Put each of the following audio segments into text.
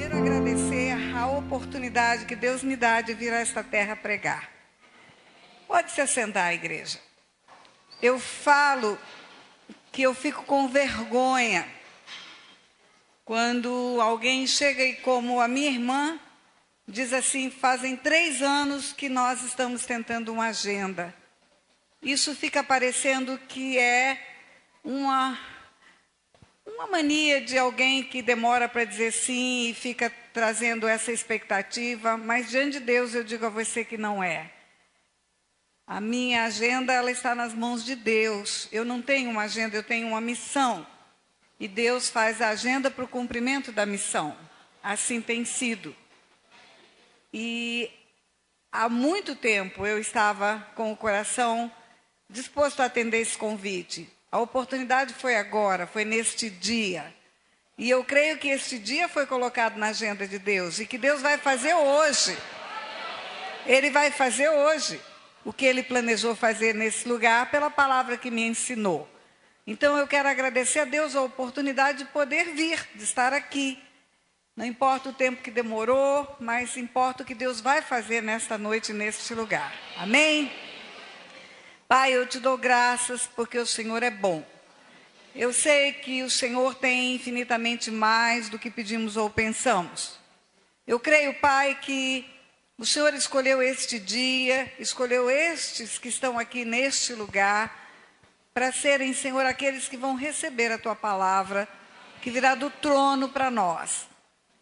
Primeiro agradecer a oportunidade que Deus me dá de vir a esta terra pregar. Pode se assentar, igreja. Eu falo que eu fico com vergonha quando alguém chega e, como a minha irmã, diz assim: fazem 3 anos que nós estamos tentando uma agenda. Isso fica parecendo que é uma mania de alguém que demora para dizer sim e fica trazendo essa expectativa, mas diante de Deus eu digo a você que não é. A minha agenda, ela está nas mãos de Deus. Eu não tenho uma agenda, eu tenho uma missão. E Deus faz a agenda para o cumprimento da missão. Assim tem sido. E há muito tempo eu estava com o coração disposto a atender esse convite. A oportunidade foi agora, foi neste dia. E eu creio que este dia foi colocado na agenda de Deus e que Deus vai fazer hoje. Ele vai fazer hoje o que Ele planejou fazer nesse lugar pela palavra que me ensinou. Então eu quero agradecer a Deus a oportunidade de poder vir, de estar aqui. Não importa o tempo que demorou, mas importa o que Deus vai fazer nesta noite, neste lugar. Amém? Pai, eu te dou graças porque o Senhor é bom. Eu sei que o Senhor tem infinitamente mais do que pedimos ou pensamos. Eu creio, Pai, que o Senhor escolheu este dia, escolheu estes que estão aqui neste lugar, para serem, Senhor, aqueles que vão receber a Tua palavra, que virá do trono para nós.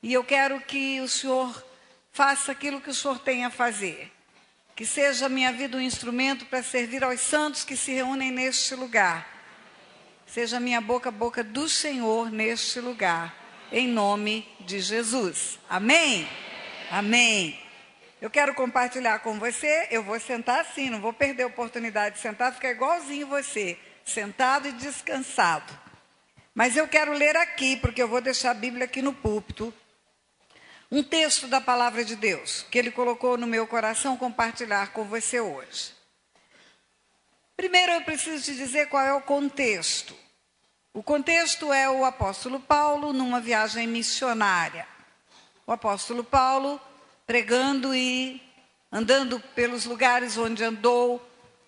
E eu quero que o Senhor faça aquilo que o Senhor tem a fazer. Que seja a minha vida um instrumento para servir aos santos que se reúnem neste lugar. Seja a minha boca a boca do Senhor neste lugar. Em nome de Jesus. Amém? Amém. Eu quero compartilhar com você. Eu vou sentar assim, não vou perder a oportunidade de sentar, ficar igualzinho você. Sentado e descansado. Mas eu quero ler aqui, porque eu vou deixar a Bíblia aqui no púlpito. Um texto da palavra de Deus, que Ele colocou no meu coração compartilhar com você hoje. Primeiro eu preciso te dizer qual é o contexto. O contexto é o apóstolo Paulo numa viagem missionária. O apóstolo Paulo pregando e andando pelos lugares onde andou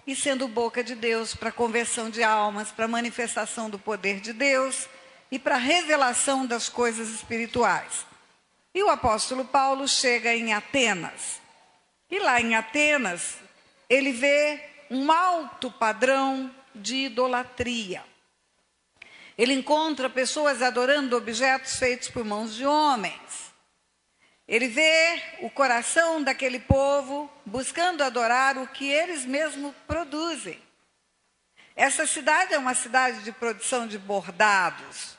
e sendo boca de Deus para a conversão de almas, para a manifestação do poder de Deus e para a revelação das coisas espirituais. E o apóstolo Paulo chega em Atenas. E lá em Atenas, ele vê um alto padrão de idolatria. Ele encontra pessoas adorando objetos feitos por mãos de homens. Ele vê o coração daquele povo buscando adorar o que eles mesmos produzem. Essa cidade é uma cidade de produção de bordados.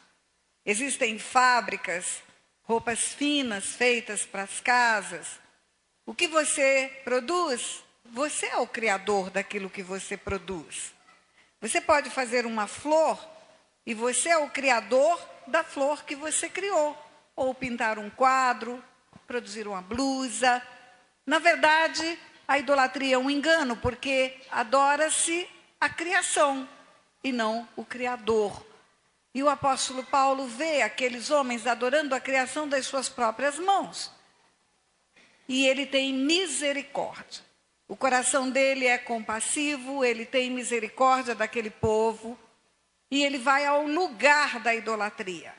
Existem fábricas, roupas finas feitas para as casas. O que você produz, você é o criador daquilo que você produz. Você pode fazer uma flor e você é o criador da flor que você criou. Ou pintar um quadro, produzir uma blusa. Na verdade, a idolatria é um engano, porque adora-se a criação e não o criador. E o apóstolo Paulo vê aqueles homens adorando a criação das suas próprias mãos. E ele tem misericórdia. O coração dele é compassivo, ele tem misericórdia daquele povo. E ele vai ao lugar da idolatria.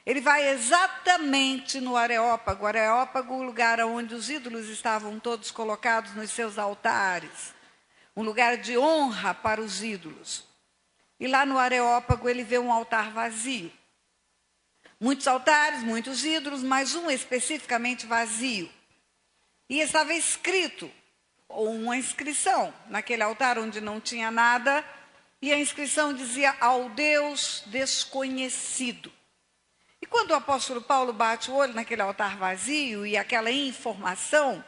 Ele vai exatamente no Areópago. Areópago, o lugar onde os ídolos estavam todos colocados nos seus altares. Um lugar de honra para os ídolos. E lá no Areópago ele vê um altar vazio. Muitos altares, muitos ídolos, mas um especificamente vazio. E estava escrito, ou uma inscrição, naquele altar onde não tinha nada, e a inscrição dizia: ao Deus desconhecido. E quando o apóstolo Paulo bate o olho naquele altar vazio e aquela informação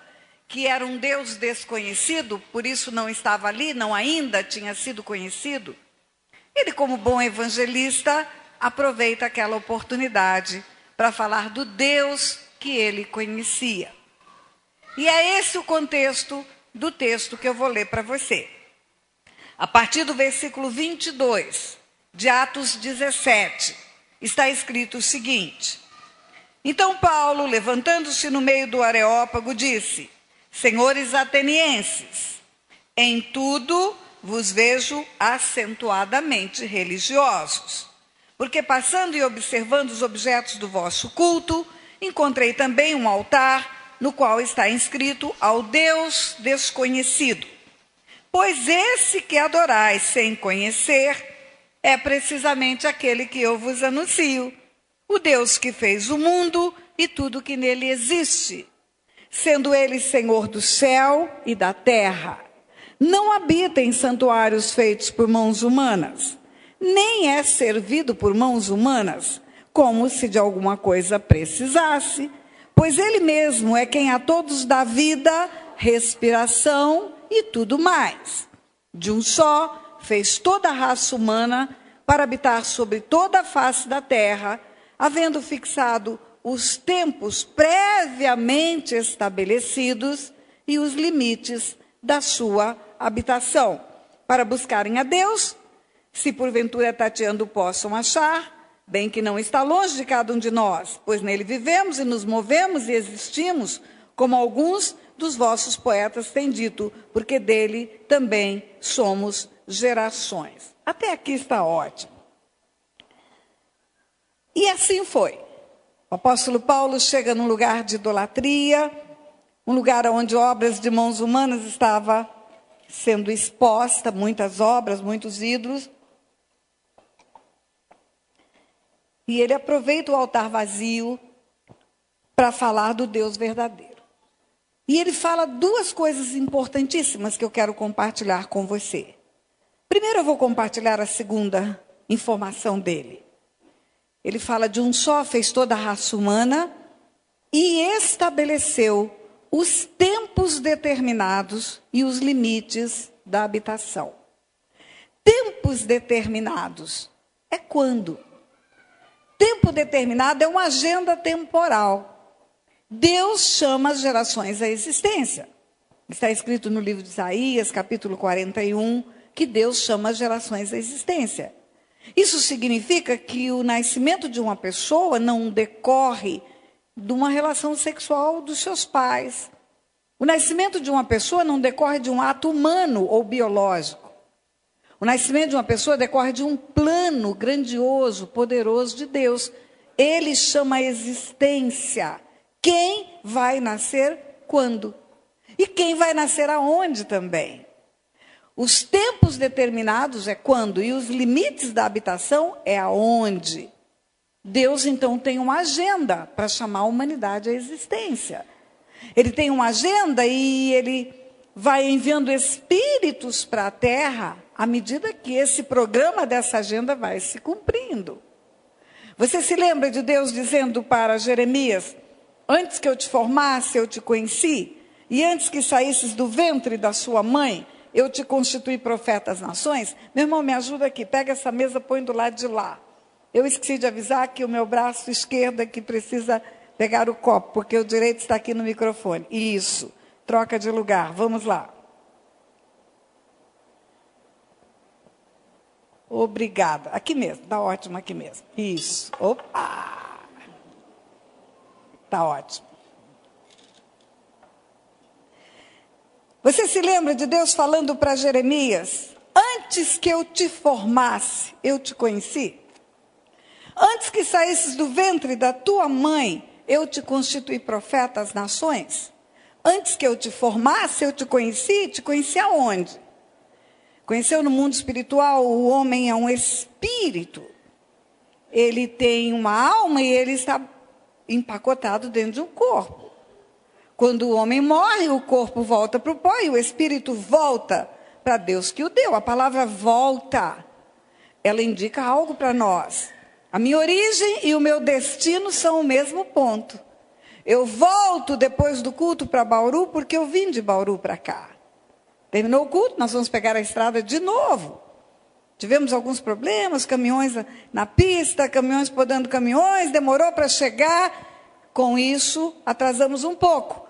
que era um Deus desconhecido, por isso não estava ali, não ainda tinha sido conhecido, ele, como bom evangelista, aproveita aquela oportunidade para falar do Deus que ele conhecia. E é esse o contexto do texto que eu vou ler para você. A partir do versículo 22 de Atos 17, está escrito o seguinte: Então Paulo, levantando-se no meio do Areópago, disse: Senhores atenienses, em tudo vos vejo acentuadamente religiosos, porque passando e observando os objetos do vosso culto, encontrei também um altar no qual está inscrito ao Deus desconhecido. Pois esse que adorais sem conhecer é precisamente aquele que eu vos anuncio, o Deus que fez o mundo e tudo que nele existe, sendo ele Senhor do céu e da terra. Não habita em santuários feitos por mãos humanas, nem é servido por mãos humanas, como se de alguma coisa precisasse, pois ele mesmo é quem a todos dá vida, respiração e tudo mais. De um só, fez toda a raça humana para habitar sobre toda a face da terra, havendo fixado os tempos previamente estabelecidos e os limites da sua habitação, para buscarem a Deus, se porventura tateando possam achar, bem que não está longe de cada um de nós, pois nele vivemos e nos movemos e existimos, como alguns dos vossos poetas têm dito, porque dele também somos gerações. Até aqui está ótimo. E assim foi. O apóstolo Paulo chega num lugar de idolatria, um lugar onde obras de mãos humanas estavam sendo exposta, muitas obras, muitos ídolos. E ele aproveita o altar vazio para falar do Deus verdadeiro. E ele fala duas coisas importantíssimas que eu quero compartilhar com você. Primeiro eu vou compartilhar a segunda informação dele. Ele fala de um só, fez toda a raça humana e estabeleceu os tempos determinados e os limites da habitação. Tempos determinados é quando? Tempo determinado é uma agenda temporal. Deus chama as gerações à existência. Está escrito no livro de Isaías, capítulo 41, que Deus chama as gerações à existência. Isso significa que o nascimento de uma pessoa não decorre de uma relação sexual dos seus pais. O nascimento de uma pessoa não decorre de um ato humano ou biológico. O nascimento de uma pessoa decorre de um plano grandioso, poderoso de Deus. Ele chama a existência. Quem vai nascer quando? E quem vai nascer aonde também? Os tempos determinados é quando e os limites da habitação é aonde. Deus, então, tem uma agenda para chamar a humanidade à existência. Ele tem uma agenda e ele vai enviando espíritos para a terra à medida que esse programa dessa agenda vai se cumprindo. Você se lembra de Deus dizendo para Jeremias: antes que eu te formasse, eu te conheci, e antes que saísses do ventre da sua mãe, eu te constituí profeta às nações? Meu irmão, me ajuda aqui, pega essa mesa, põe do lado de lá. Eu esqueci de avisar que o meu braço esquerdo aqui precisa pegar o copo, porque o direito está aqui no microfone. Isso, troca de lugar, vamos lá. Obrigada. Aqui mesmo, está ótimo aqui mesmo. Isso, opa! Está ótimo. Você se lembra de Deus falando para Jeremias: antes que eu te formasse, eu te conheci? Antes que saísses do ventre da tua mãe, eu te constituí profeta às nações? Antes que eu te formasse, eu te conheci aonde? Conheceu no mundo espiritual, o homem é um espírito. Ele tem uma alma e ele está empacotado dentro de um corpo. Quando o homem morre, o corpo volta para o pó e o espírito volta para Deus que o deu. A palavra volta, ela indica algo para nós. A minha origem e o meu destino são o mesmo ponto. Eu volto depois do culto para Bauru, porque eu vim de Bauru para cá. Terminou o culto, nós vamos pegar a estrada de novo. Tivemos alguns problemas, caminhões na pista, caminhões podando caminhões, demorou para chegar. Com isso, atrasamos um pouco.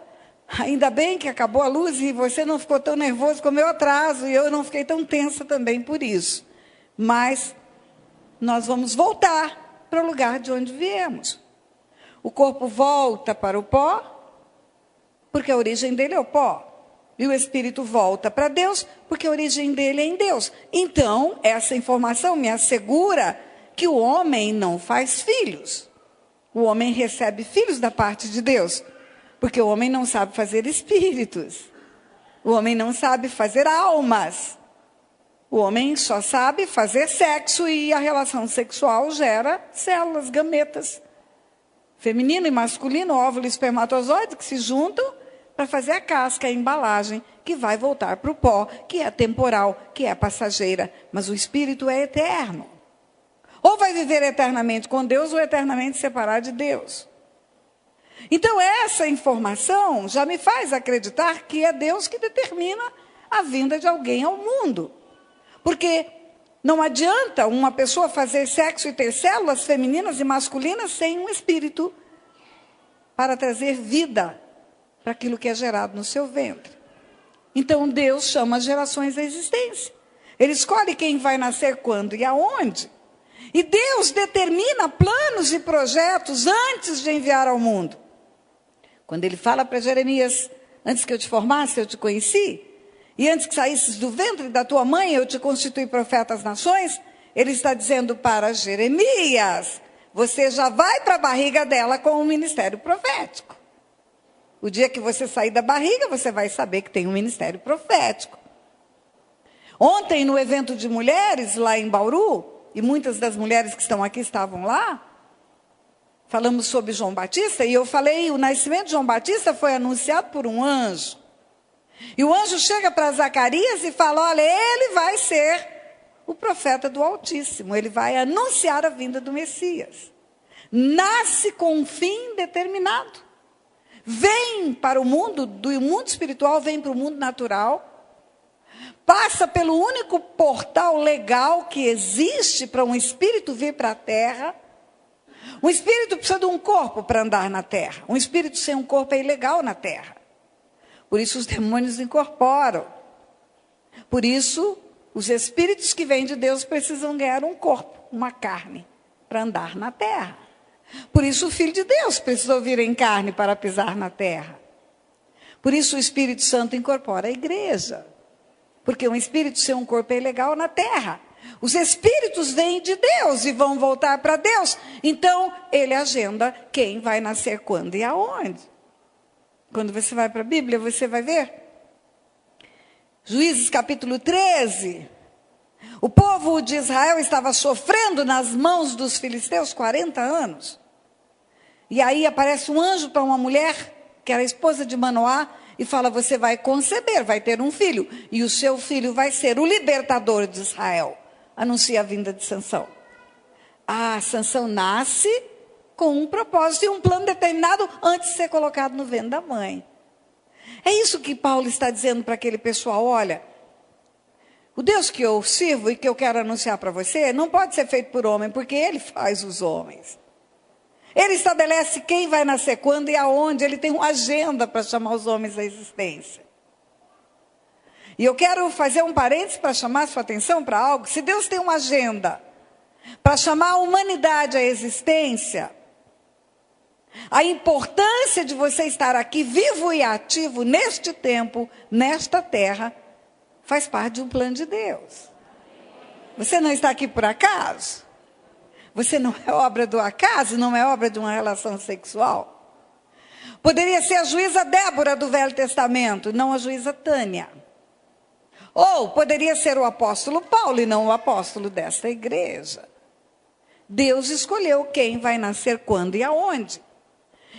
Ainda bem que acabou a luz e você não ficou tão nervoso com o meu atraso, e eu não fiquei tão tensa também por isso. Mas nós vamos voltar para o lugar de onde viemos. o corpo volta para o pó, porque a origem dele é o pó. E o espírito volta para Deus, porque a origem dele é em Deus. Então, essa informação me assegura que o homem não faz filhos. O homem recebe filhos da parte de Deus, porque o homem não sabe fazer espíritos. O homem não sabe fazer almas. O homem só sabe fazer sexo e a relação sexual gera células, gametas. Feminino e masculino, óvulo e espermatozoide que se juntam para fazer a casca, a embalagem, que vai voltar para o pó, que é temporal, que é passageira. Mas o espírito é eterno. Ou vai viver eternamente com Deus ou eternamente separado de Deus. Então essa informação já me faz acreditar que é Deus que determina a vinda de alguém ao mundo. Porque não adianta uma pessoa fazer sexo e ter células femininas e masculinas sem um espírito para trazer vida para aquilo que é gerado no seu ventre. Então Deus chama as gerações à existência. Ele escolhe quem vai nascer quando e aonde. E Deus determina planos e projetos antes de enviar ao mundo. Quando ele fala para Jeremias, antes que eu te formasse, eu te conheci. E antes que saísses do ventre da tua mãe, eu te constituí profeta às nações. Ele está dizendo para Jeremias, você já vai para a barriga dela com o ministério profético. O dia que você sair da barriga, você vai saber que tem um ministério profético. Ontem, no evento de mulheres, lá em Bauru, e muitas das mulheres que estão aqui estavam lá, falamos sobre João Batista, e eu falei, o nascimento de João Batista foi anunciado por um anjo. E o anjo chega para Zacarias e fala, olha, ele vai ser o profeta do Altíssimo, ele vai anunciar a vinda do Messias. Nasce com um fim determinado. Vem para o mundo, do mundo espiritual, vem para o mundo natural, passa pelo único portal legal que existe para um espírito vir para a terra. Um espírito precisa de um corpo para andar na terra. Um espírito sem um corpo é ilegal na terra. Por isso os demônios incorporam. Por isso os espíritos que vêm de Deus precisam ganhar um corpo, uma carne, para andar na terra. Por isso o Filho de Deus precisou vir em carne para pisar na terra. Por isso o Espírito Santo incorpora a igreja. Porque um espírito sem um corpo é ilegal na terra. Os espíritos vêm de Deus e vão voltar para Deus. Então, ele agenda quem vai nascer quando e aonde. Quando você vai para a Bíblia, você vai ver. Juízes capítulo 13. O povo de Israel estava sofrendo nas mãos dos filisteus 40 anos. E aí aparece um anjo para uma mulher, que era a esposa de Manoá, e fala, você vai conceber, vai ter um filho, e o seu filho vai ser o libertador de Israel. Anuncia a vinda de Sansão. Sansão nasce com um propósito e um plano determinado antes de ser colocado no ventre da mãe. É isso que Paulo está dizendo para aquele pessoal, olha, o Deus que eu sirvo e que eu quero anunciar para você, não pode ser feito por homem, porque ele faz os homens. Ele estabelece quem vai nascer quando e aonde. Ele tem uma agenda para chamar os homens à existência. E eu quero fazer um parênteses para chamar a sua atenção para algo. Se Deus tem uma agenda para chamar a humanidade à existência, a importância de você estar aqui vivo e ativo neste tempo, nesta terra, faz parte de um plano de Deus. Você não está aqui por acaso? Você não é obra do acaso, não é obra de uma relação sexual. Poderia ser a juíza Débora do Velho Testamento, não a juíza Tânia. Ou poderia ser o apóstolo Paulo e não o apóstolo desta igreja. Deus escolheu quem vai nascer quando e aonde.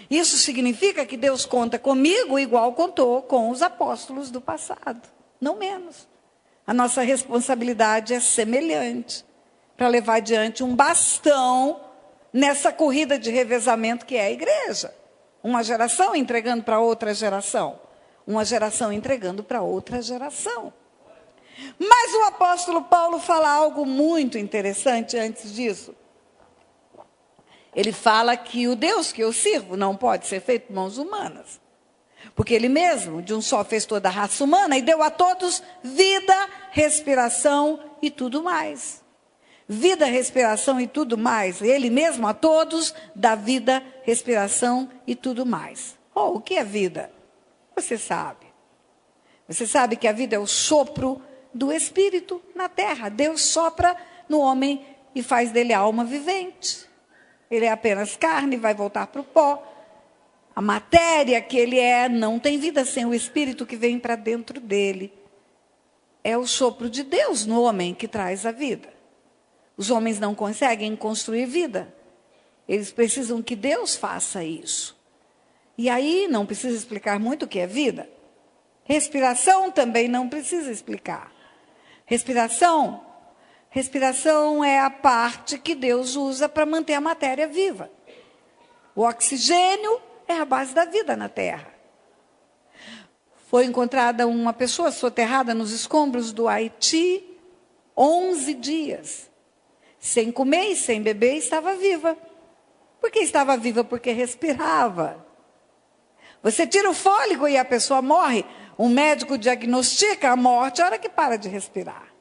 Isso significa que Deus conta comigo igual contou com os apóstolos do passado, não menos. A nossa responsabilidade é semelhante, para levar adiante um bastão nessa corrida de revezamento que é a igreja. Uma geração entregando para outra geração. Uma geração entregando para outra geração. Mas o apóstolo Paulo fala algo muito interessante antes disso. Ele fala que o Deus que eu sirvo não pode ser feito por mãos humanas. Porque ele mesmo, de um só, fez toda a raça humana e deu a todos vida, respiração e tudo mais. vida, respiração e tudo mais. Ele mesmo a todos dá vida, respiração e tudo mais. O que é vida? Você sabe. Você sabe que a vida é o sopro do Espírito na terra. Deus sopra no homem e faz dele alma vivente. Ele é apenas carne, vai voltar para o pó. A matéria que ele é não tem vida sem o Espírito que vem para dentro dele. É o sopro de Deus no homem que traz a vida. Os homens não conseguem construir vida. Eles precisam que Deus faça isso. E aí não precisa explicar muito o que é vida. Respiração também não precisa explicar. Respiração é a parte que Deus usa para manter a matéria viva. O oxigênio é a base da vida na Terra. Foi encontrada uma pessoa soterrada nos escombros do Haiti, 11 dias. Sem comer e sem beber, estava viva. Por que estava viva? Porque respirava. Você tira o fôlego e a pessoa morre. Um médico diagnostica a morte a hora que para de respirar.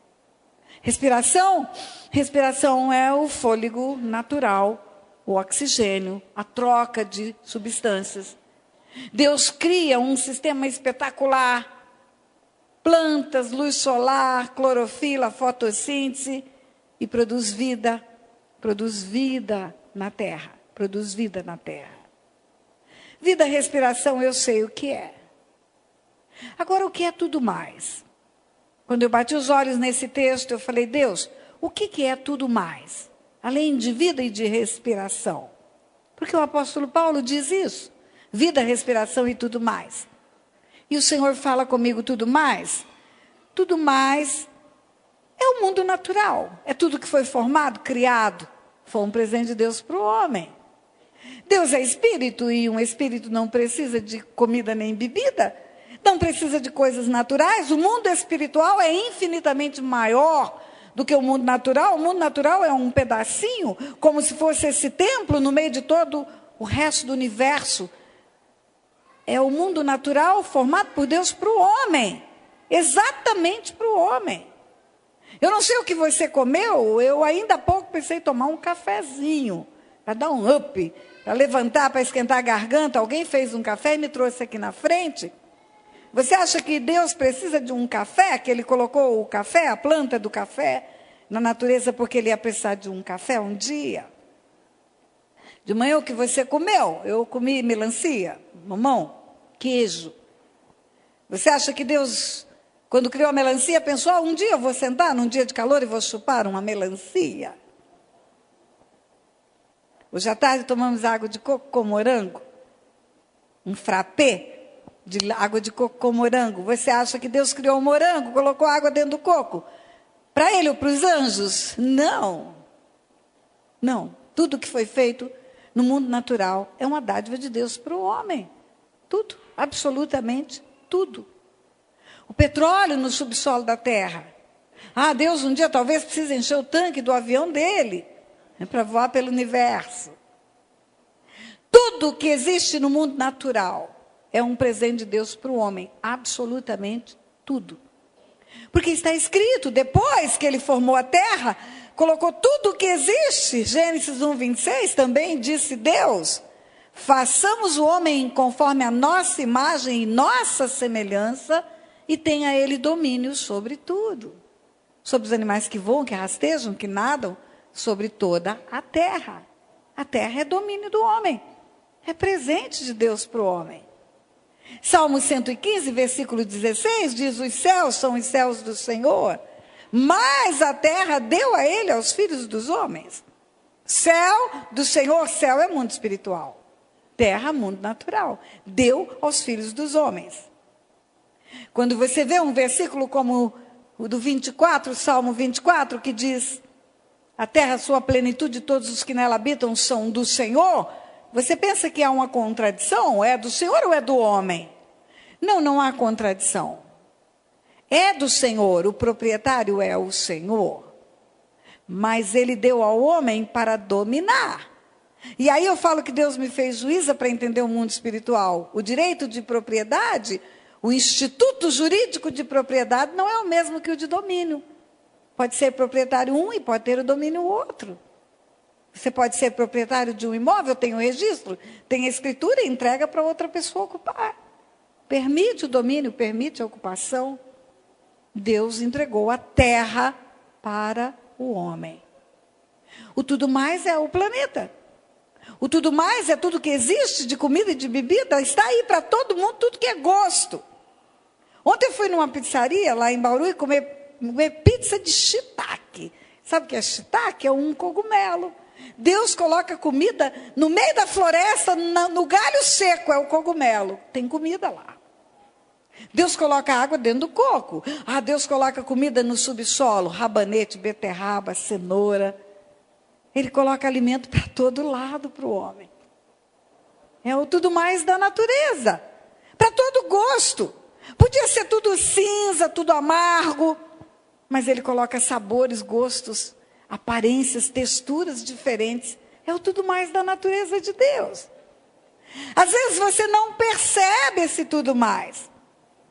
Respiração é o fôlego natural, o oxigênio, a troca de substâncias. Deus cria um sistema espetacular. Plantas, luz solar, clorofila, fotossíntese e produz vida na terra. Produz vida na terra. Vida, respiração, eu sei o que é. Agora, o que é tudo mais? Quando eu bati os olhos nesse texto, eu falei, Deus, o que é tudo mais? Além de vida e de respiração. Porque o apóstolo Paulo diz isso. Vida, respiração e tudo mais. E o Senhor fala comigo tudo mais? Tudo mais é o mundo natural. É tudo que foi formado, criado. Foi um presente de Deus para o homem. Deus é espírito e um espírito não precisa de comida nem bebida. Não precisa de coisas naturais. O mundo espiritual é infinitamente maior do que o mundo natural. O mundo natural é um pedacinho, como se fosse esse templo no meio de todo o resto do universo. É o mundo natural formado por Deus para o homem. Exatamente para o homem. Eu não sei o que você comeu. Eu ainda há pouco pensei em tomar um cafezinho. Para dar um up. Para levantar, para esquentar a garganta. Alguém fez um café e me trouxe aqui na frente. Você acha que Deus precisa de um café? Que Ele colocou o café, a planta do café, na natureza porque Ele ia precisar de um café um dia? De manhã o que você comeu? Eu comi melancia, mamão, queijo. Você acha que Deus, quando criou a melancia, pensou, um dia eu vou sentar num dia de calor e vou chupar uma melancia? Hoje à tarde tomamos água de coco com morango. Um frappé de água de coco com morango. Você acha que Deus criou o morango, colocou água dentro do coco? Para ele ou para os anjos? Não. Não. Tudo que foi feito no mundo natural é uma dádiva de Deus para o homem. Tudo. Absolutamente tudo. O petróleo no subsolo da terra. Deus um dia talvez precise encher o tanque do avião dele. Para voar pelo universo. Tudo que existe no mundo natural é um presente de Deus para o homem. Absolutamente tudo. Porque está escrito, depois que ele formou a terra, colocou tudo o que existe. Gênesis 1:26 também disse Deus, façamos o homem conforme a nossa imagem e nossa semelhança, e tenha ele domínio sobre tudo. Sobre os animais que voam, que rastejam, que nadam, sobre toda a terra. A terra é domínio do homem. É presente de Deus para o homem. Salmo 115, versículo 16, diz, os céus são os céus do Senhor, mas a terra deu a ele, aos filhos dos homens. Céu do Senhor, céu é mundo espiritual. Terra, mundo natural. Deu aos filhos dos homens. Quando você vê um versículo como o do 24, Salmo 24, que diz, a terra, sua plenitude, todos os que nela habitam são do Senhor. Você pensa que há uma contradição? É do Senhor ou é do homem? Não, não há contradição. É do Senhor, o proprietário é o Senhor. Mas Ele deu ao homem para dominar. E aí eu falo que Deus me fez juíza para entender o mundo espiritual. O direito de propriedade, o instituto jurídico de propriedade não é o mesmo que o de domínio. Pode ser proprietário um e pode ter o domínio outro. Você pode ser proprietário de um imóvel, tem o registro, tem a escritura e entrega para outra pessoa ocupar. Permite o domínio, permite a ocupação. Deus entregou a terra para o homem. O tudo mais é o planeta. O tudo mais é tudo que existe de comida e de bebida. Está aí para todo mundo, tudo que é gosto. Ontem eu fui numa pizzaria lá em Bauru e comer pizza de shiitake. Sabe o que é shiitake? É um cogumelo. Deus coloca comida no meio da floresta, no galho seco, é o cogumelo. Tem comida lá. Deus coloca água dentro do coco. Deus coloca comida no subsolo, rabanete, beterraba, cenoura. Ele coloca alimento para todo lado para o homem. É o tudo mais da natureza. Para todo gosto. Podia ser tudo cinza, tudo amargo. Mas ele coloca sabores, gostos, aparências, texturas diferentes. É o tudo mais da natureza de Deus. Às vezes você não percebe esse tudo mais.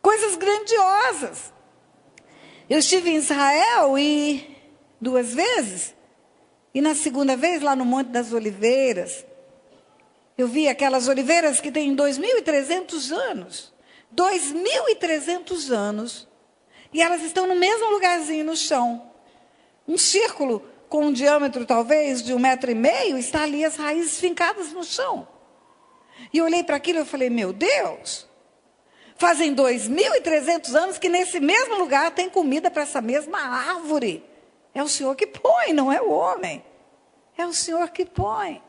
Coisas grandiosas. Eu estive em Israel 2 vezes. E na segunda vez, lá no Monte das Oliveiras, eu vi aquelas oliveiras que têm 2.300 anos. 2.300 anos. E elas estão no mesmo lugarzinho no chão. Um círculo com um diâmetro talvez de 1,5 metro, está ali as raízes fincadas no chão. E eu olhei para aquilo e falei, meu Deus, fazem 2.300 anos que nesse mesmo lugar tem comida para essa mesma árvore. É o Senhor que põe, não é o homem. É o Senhor que põe.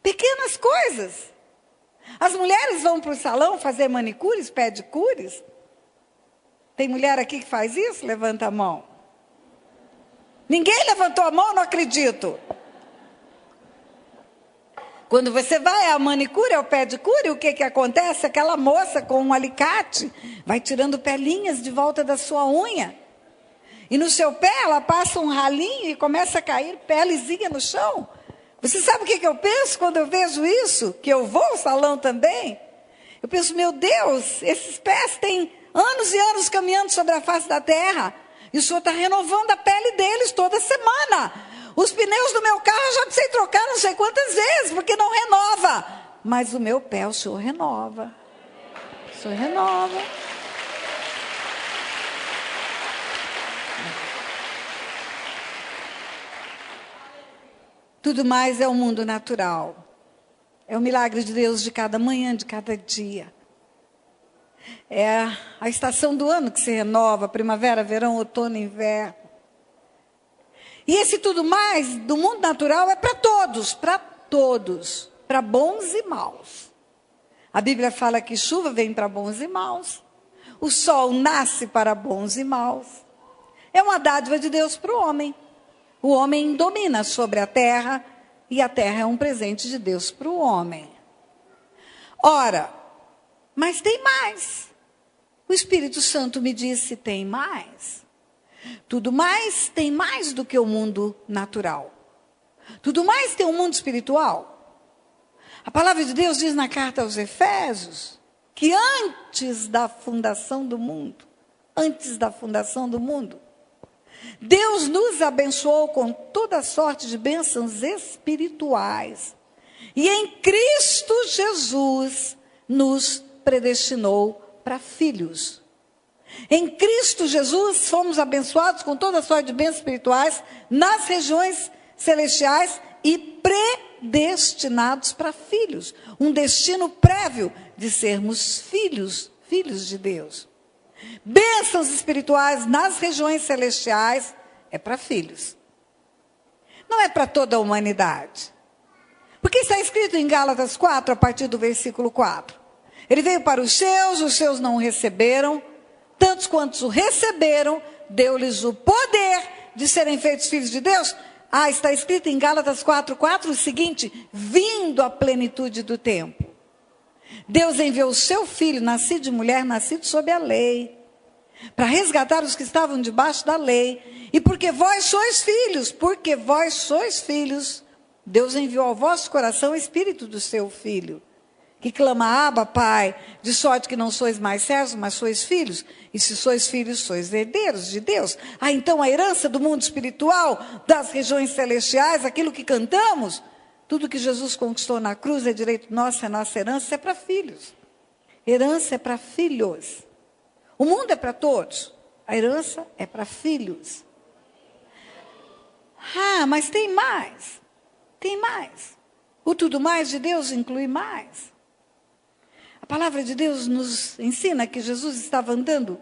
Pequenas coisas. As mulheres vão para o salão fazer manicures, pedicures. Tem mulher aqui que faz isso? Levanta a mão. Ninguém levantou a mão, não acredito. Quando você vai à manicure, ao pedicure, o que acontece? Aquela moça com um alicate vai tirando pelinhas de volta da sua unha. E no seu pé ela passa um ralinho e começa a cair pelezinha no chão. Você sabe o que eu penso quando eu vejo isso? Que eu vou ao salão também? Eu penso, meu Deus, esses pés têm anos e anos caminhando sobre a face da terra. E o Senhor está renovando a pele deles toda semana. Os pneus do meu carro eu já precisei trocar não sei quantas vezes, porque não renova. Mas o meu pé o Senhor renova. O Senhor renova. Tudo mais é o mundo natural. É o milagre de Deus de cada manhã, de cada dia. É a estação do ano que se renova, primavera, verão, outono, inverno. E esse tudo mais do mundo natural é para todos, para bons e maus. A Bíblia fala que chuva vem para bons e maus. O sol nasce para bons e maus. É uma dádiva de Deus para o homem. O homem domina sobre a terra e a terra é um presente de Deus para o homem. Ora, mas tem mais. O Espírito Santo me disse, tem mais. Tudo mais tem mais do que o mundo natural. Tudo mais tem um mundo espiritual. A palavra de Deus diz na carta aos Efésios que antes da fundação do mundo, Deus nos abençoou com toda sorte de bênçãos espirituais. E em Cristo Jesus nos predestinou para filhos. Em Cristo Jesus fomos abençoados com toda sorte de bênçãos espirituais nas regiões celestiais e predestinados para filhos. Um destino prévio de sermos filhos de Deus. Bênçãos espirituais nas regiões celestiais é para filhos. Não é para toda a humanidade. Porque está escrito em Gálatas 4, a partir do versículo 4. Ele veio para os seus não o receberam. Tantos quantos o receberam, deu-lhes o poder de serem feitos filhos de Deus. Está escrito em Gálatas 4:4 o seguinte: vindo a plenitude do tempo, Deus enviou o seu filho, nascido de mulher, nascido sob a lei, para resgatar os que estavam debaixo da lei. E porque vós sois filhos, Deus enviou ao vosso coração o espírito do seu filho, que clama, Abba, Pai, de sorte que não sois mais servos, mas sois filhos. E se sois filhos, sois herdeiros de Deus. Então a herança do mundo espiritual, das regiões celestiais, aquilo que cantamos, tudo que Jesus conquistou na cruz é direito nosso, é nossa herança, é para filhos. Herança é para filhos. O mundo é para todos. A herança é para filhos. Mas tem mais. Tem mais. O tudo mais de Deus inclui mais. A palavra de Deus nos ensina que Jesus estava andando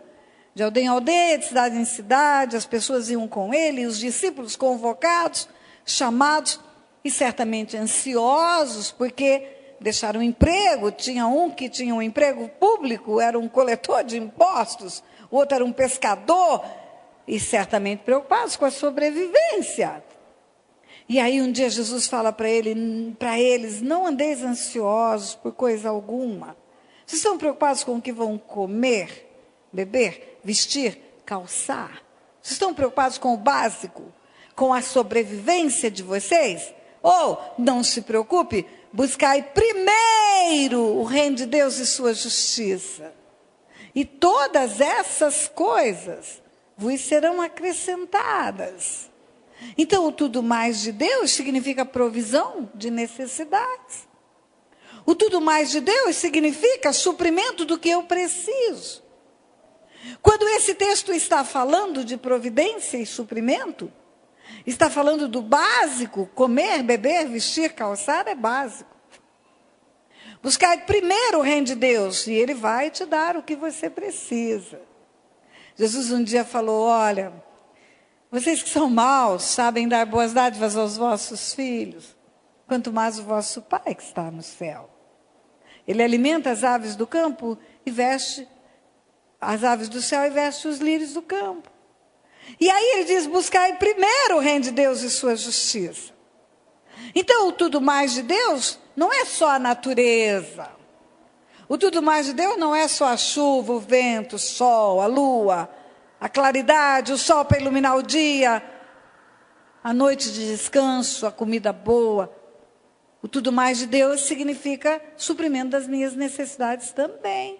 de aldeia em aldeia, de cidade em cidade, as pessoas iam com ele, os discípulos convocados, chamados, e certamente ansiosos, porque deixaram o emprego. Tinha um que tinha um emprego público, era um coletor de impostos, o outro era um pescador, e certamente preocupados com a sobrevivência. E aí um dia Jesus fala para eles, não andeis ansiosos por coisa alguma. Vocês estão preocupados com o que vão comer, beber, vestir, calçar? Vocês estão preocupados com o básico, com a sobrevivência de vocês? Não se preocupe, buscai primeiro o reino de Deus e sua justiça. E todas essas coisas vos serão acrescentadas. Então, o tudo mais de Deus significa provisão de necessidades. O tudo mais de Deus significa suprimento do que eu preciso. Quando esse texto está falando de providência e suprimento, está falando do básico, comer, beber, vestir, calçar é básico. Buscar primeiro o reino de Deus e Ele vai te dar o que você precisa. Jesus um dia falou, olha, vocês que são maus sabem dar boas dádivas aos vossos filhos, quanto mais o vosso Pai que está no céu. Ele alimenta as aves do campo e veste as aves do céu e veste os lírios do campo. E aí ele diz, buscai primeiro o reino de Deus e sua justiça. Então o tudo mais de Deus não é só a natureza. O tudo mais de Deus não é só a chuva, o vento, o sol, a lua, a claridade, o sol para iluminar o dia, a noite de descanso, a comida boa. O tudo mais de Deus significa suprimento das minhas necessidades também.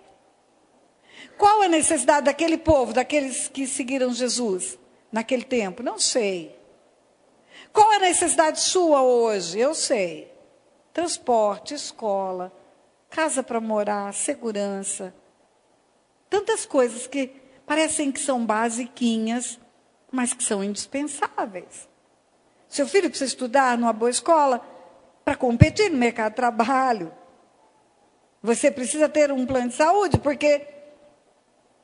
Qual a necessidade daquele povo, daqueles que seguiram Jesus naquele tempo? Não sei. Qual é a necessidade sua hoje? Eu sei. Transporte, escola, casa para morar, segurança. Tantas coisas que parecem que são basiquinhas, mas que são indispensáveis. Seu filho precisa estudar numa boa escola para competir no mercado de trabalho. Você precisa ter um plano de saúde, porque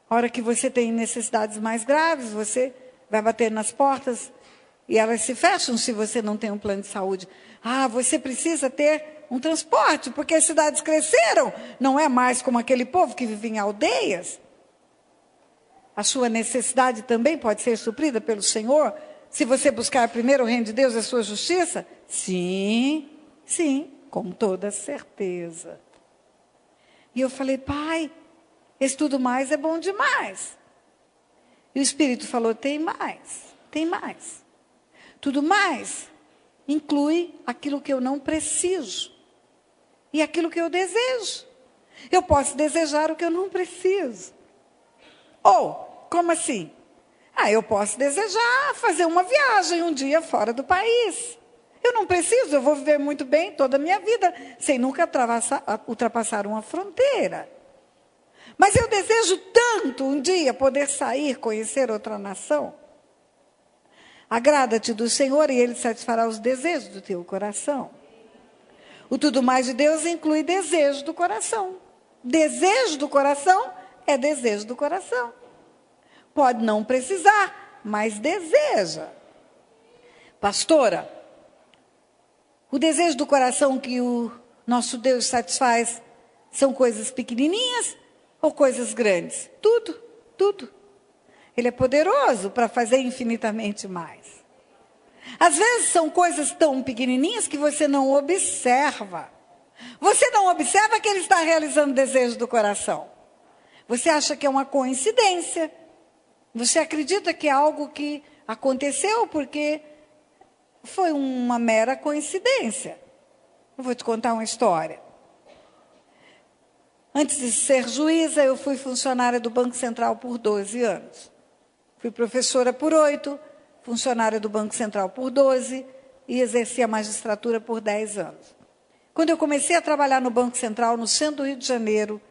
a hora que você tem necessidades mais graves, você vai bater nas portas e elas se fecham se você não tem um plano de saúde. Você precisa ter um transporte, porque as cidades cresceram. Não é mais como aquele povo que vive em aldeias. A sua necessidade também pode ser suprida pelo Senhor, se você buscar primeiro o reino de Deus e a sua justiça? Sim, com toda certeza. E eu falei, Pai, esse tudo mais é bom demais. E o Espírito falou, tem mais. Tudo mais inclui aquilo que eu não preciso e aquilo que eu desejo. Eu posso desejar o que eu não preciso. Como assim? Eu posso desejar fazer uma viagem um dia fora do país. Eu não preciso, eu vou viver muito bem toda a minha vida, sem nunca ultrapassar uma fronteira. Mas eu desejo tanto um dia poder sair, conhecer outra nação. Agrada-te do Senhor e Ele satisfará os desejos do teu coração. O tudo mais de Deus inclui desejo do coração. Desejo do coração é desejo do coração. Pode não precisar, mas deseja. Pastora, o desejo do coração que o nosso Deus satisfaz são coisas pequenininhas ou coisas grandes? Tudo. Ele é poderoso para fazer infinitamente mais. Às vezes são coisas tão pequenininhas que você não observa. Você não observa que Ele está realizando o desejo do coração. Você acha que é uma coincidência. Você acredita que é algo que aconteceu porque foi uma mera coincidência. Eu vou te contar uma história. Antes de ser juíza, eu fui funcionária do Banco Central por 12 anos. Fui professora por 8, funcionária do Banco Central por 12 e exerci a magistratura por 10 anos. Quando eu comecei a trabalhar no Banco Central, no centro do Rio de Janeiro,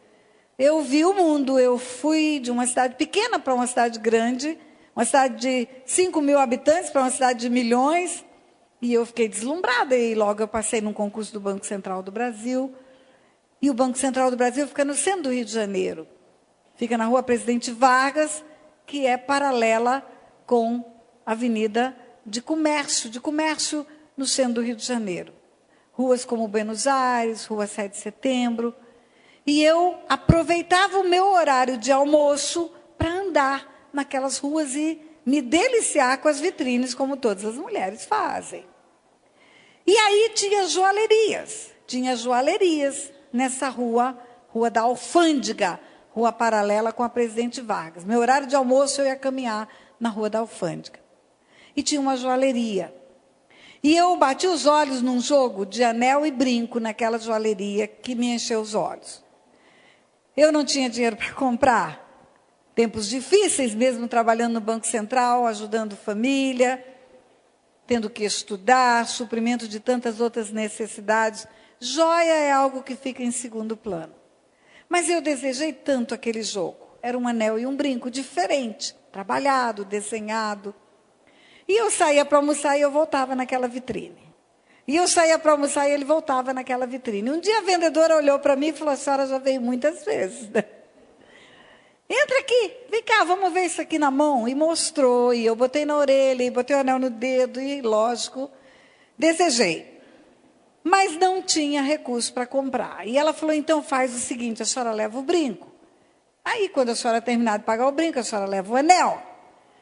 eu vi o mundo. Eu fui de uma cidade pequena para uma cidade grande, uma cidade de 5 mil habitantes para uma cidade de milhões, e eu fiquei deslumbrada. E logo eu passei num concurso do Banco Central do Brasil, e o Banco Central do Brasil fica no centro do Rio de Janeiro. Fica na Rua Presidente Vargas, que é paralela com a Avenida de Comércio no centro do Rio de Janeiro. Ruas como Buenos Aires, Rua 7 de Setembro. E eu aproveitava o meu horário de almoço para andar naquelas ruas e me deliciar com as vitrines, como todas as mulheres fazem. E aí tinha joalherias nessa rua da Alfândega, rua paralela com a Presidente Vargas. Meu horário de almoço eu ia caminhar na Rua da Alfândega. E tinha uma joalheria. E eu bati os olhos num jogo de anel e brinco naquela joalheria que me encheu os olhos. Eu não tinha dinheiro para comprar. Tempos difíceis, mesmo trabalhando no Banco Central, ajudando família, tendo que estudar, suprimento de tantas outras necessidades. Joia é algo que fica em segundo plano. Mas eu desejei tanto aquele jogo. Era um anel e um brinco diferente, trabalhado, desenhado. E eu saía para almoçar e eu voltava naquela vitrine. E eu saía para almoçar e ele voltava naquela vitrine. Um dia a vendedora olhou para mim e falou: a senhora já veio muitas vezes, né? Entra aqui, vem cá, vamos ver isso aqui na mão. E mostrou, e eu botei na orelha, e botei o anel no dedo, e lógico, desejei. Mas não tinha recurso para comprar. E ela falou: então faz o seguinte, a senhora leva o brinco. Aí, quando a senhora terminar de pagar o brinco, a senhora leva o anel.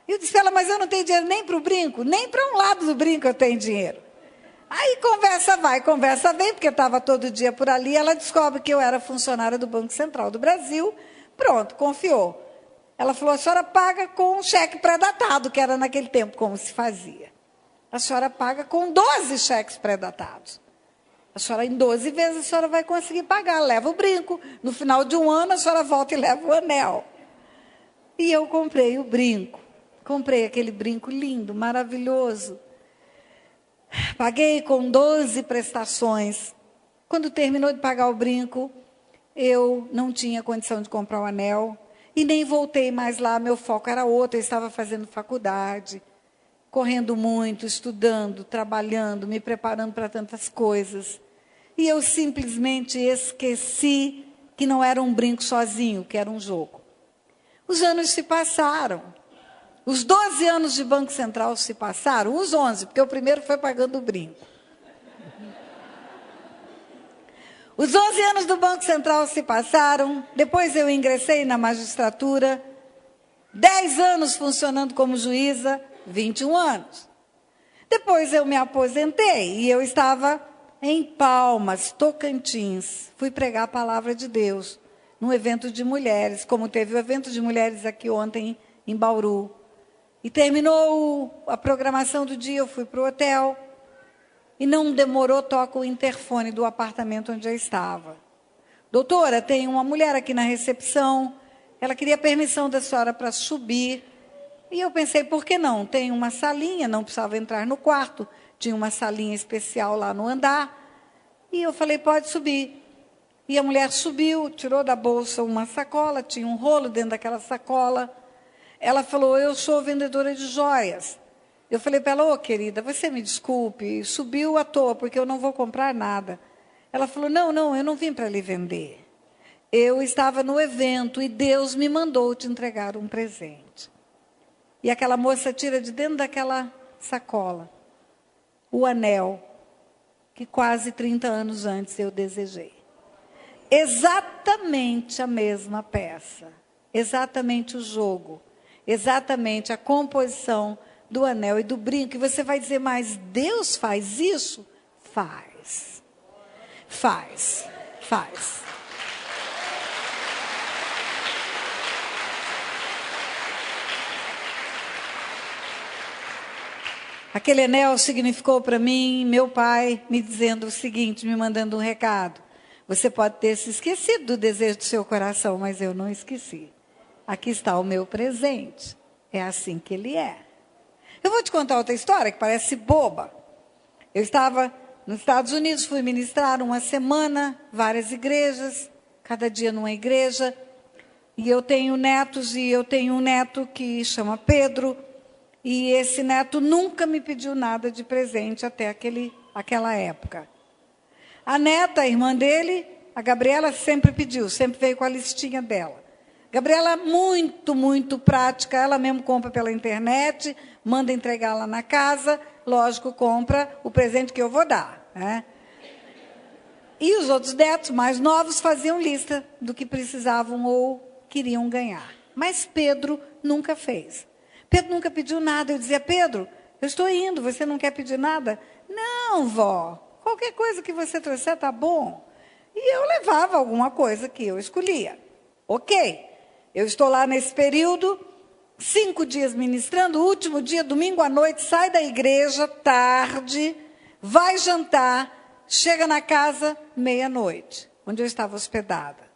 E eu disse para ela: mas eu não tenho dinheiro nem para o brinco, nem para um lado do brinco eu tenho dinheiro. Aí conversa vai, conversa vem, porque estava todo dia por ali, ela descobre que eu era funcionária do Banco Central do Brasil. Pronto, confiou. Ela falou: a senhora paga com um cheque pré-datado, que era naquele tempo como se fazia. A senhora paga com 12 cheques pré-datados. A senhora, em 12 vezes, a senhora vai conseguir pagar. Leva o brinco. No final de um ano, a senhora volta e leva o anel. E eu comprei o brinco. Comprei aquele brinco lindo, maravilhoso. Paguei com 12 prestações. Quando terminou de pagar o brinco, eu não tinha condição de comprar o anel. E nem voltei mais lá, meu foco era outro. Eu estava fazendo faculdade, correndo muito, estudando, trabalhando, me preparando para tantas coisas. E eu simplesmente esqueci que não era um brinco sozinho, que era um jogo. Os anos se passaram. Os 12 anos de Banco Central se passaram, os 11, porque o primeiro foi pagando o brinco. Os 11 anos do Banco Central se passaram, depois eu ingressei na magistratura, 10 anos funcionando como juíza, 21 anos. Depois eu me aposentei e eu estava em Palmas, Tocantins. Fui pregar a palavra de Deus num evento de mulheres, como teve o evento de mulheres aqui ontem em Bauru. E terminou a programação do dia, eu fui para o hotel. E não demorou, toca o interfone do apartamento onde eu estava. Doutora, tem uma mulher aqui na recepção, ela queria permissão da senhora para subir. E eu pensei, por que não? Tem uma salinha, não precisava entrar no quarto, tinha uma salinha especial lá no andar. E eu falei, pode subir. E a mulher subiu, tirou da bolsa uma sacola, tinha um rolo dentro daquela sacola. Ela falou, eu sou vendedora de joias. Eu falei para ela, querida, você me desculpe, subiu à toa, porque eu não vou comprar nada. Ela falou, não, eu não vim para lhe vender. Eu estava no evento e Deus me mandou te entregar um presente. E aquela moça tira de dentro daquela sacola o anel que quase 30 anos antes eu desejei. Exatamente a mesma peça, exatamente o jogo, exatamente a composição do anel e do brinco. E você vai dizer, mas Deus faz isso? Faz. Aquele anel significou para mim, meu pai me dizendo o seguinte, me mandando um recado. Você pode ter se esquecido do desejo do seu coração, mas eu não esqueci. Aqui está o meu presente. É assim que ele é. Eu vou te contar outra história que parece boba. Eu estava nos Estados Unidos, fui ministrar uma semana, várias igrejas, cada dia numa igreja. E eu tenho netos, e eu tenho um neto que chama Pedro. E esse neto nunca me pediu nada de presente até aquela época. A neta, a irmã dele, a Gabriela, sempre pediu, sempre veio com a listinha dela. Gabriela, muito, muito prática, ela mesmo compra pela internet, manda entregar lá na casa, lógico, compra o presente que eu vou dar, né? E os outros netos mais novos faziam lista do que precisavam ou queriam ganhar. Mas Pedro nunca fez. Pedro nunca pediu nada. Eu dizia, Pedro, eu estou indo, você não quer pedir nada? Não, vó, qualquer coisa que você trouxer está bom. E eu levava alguma coisa que eu escolhia. Ok, eu estou lá nesse período, 5 dias ministrando, o último dia, domingo à noite, sai da igreja, tarde, vai jantar, chega na casa, meia-noite, onde eu estava hospedada.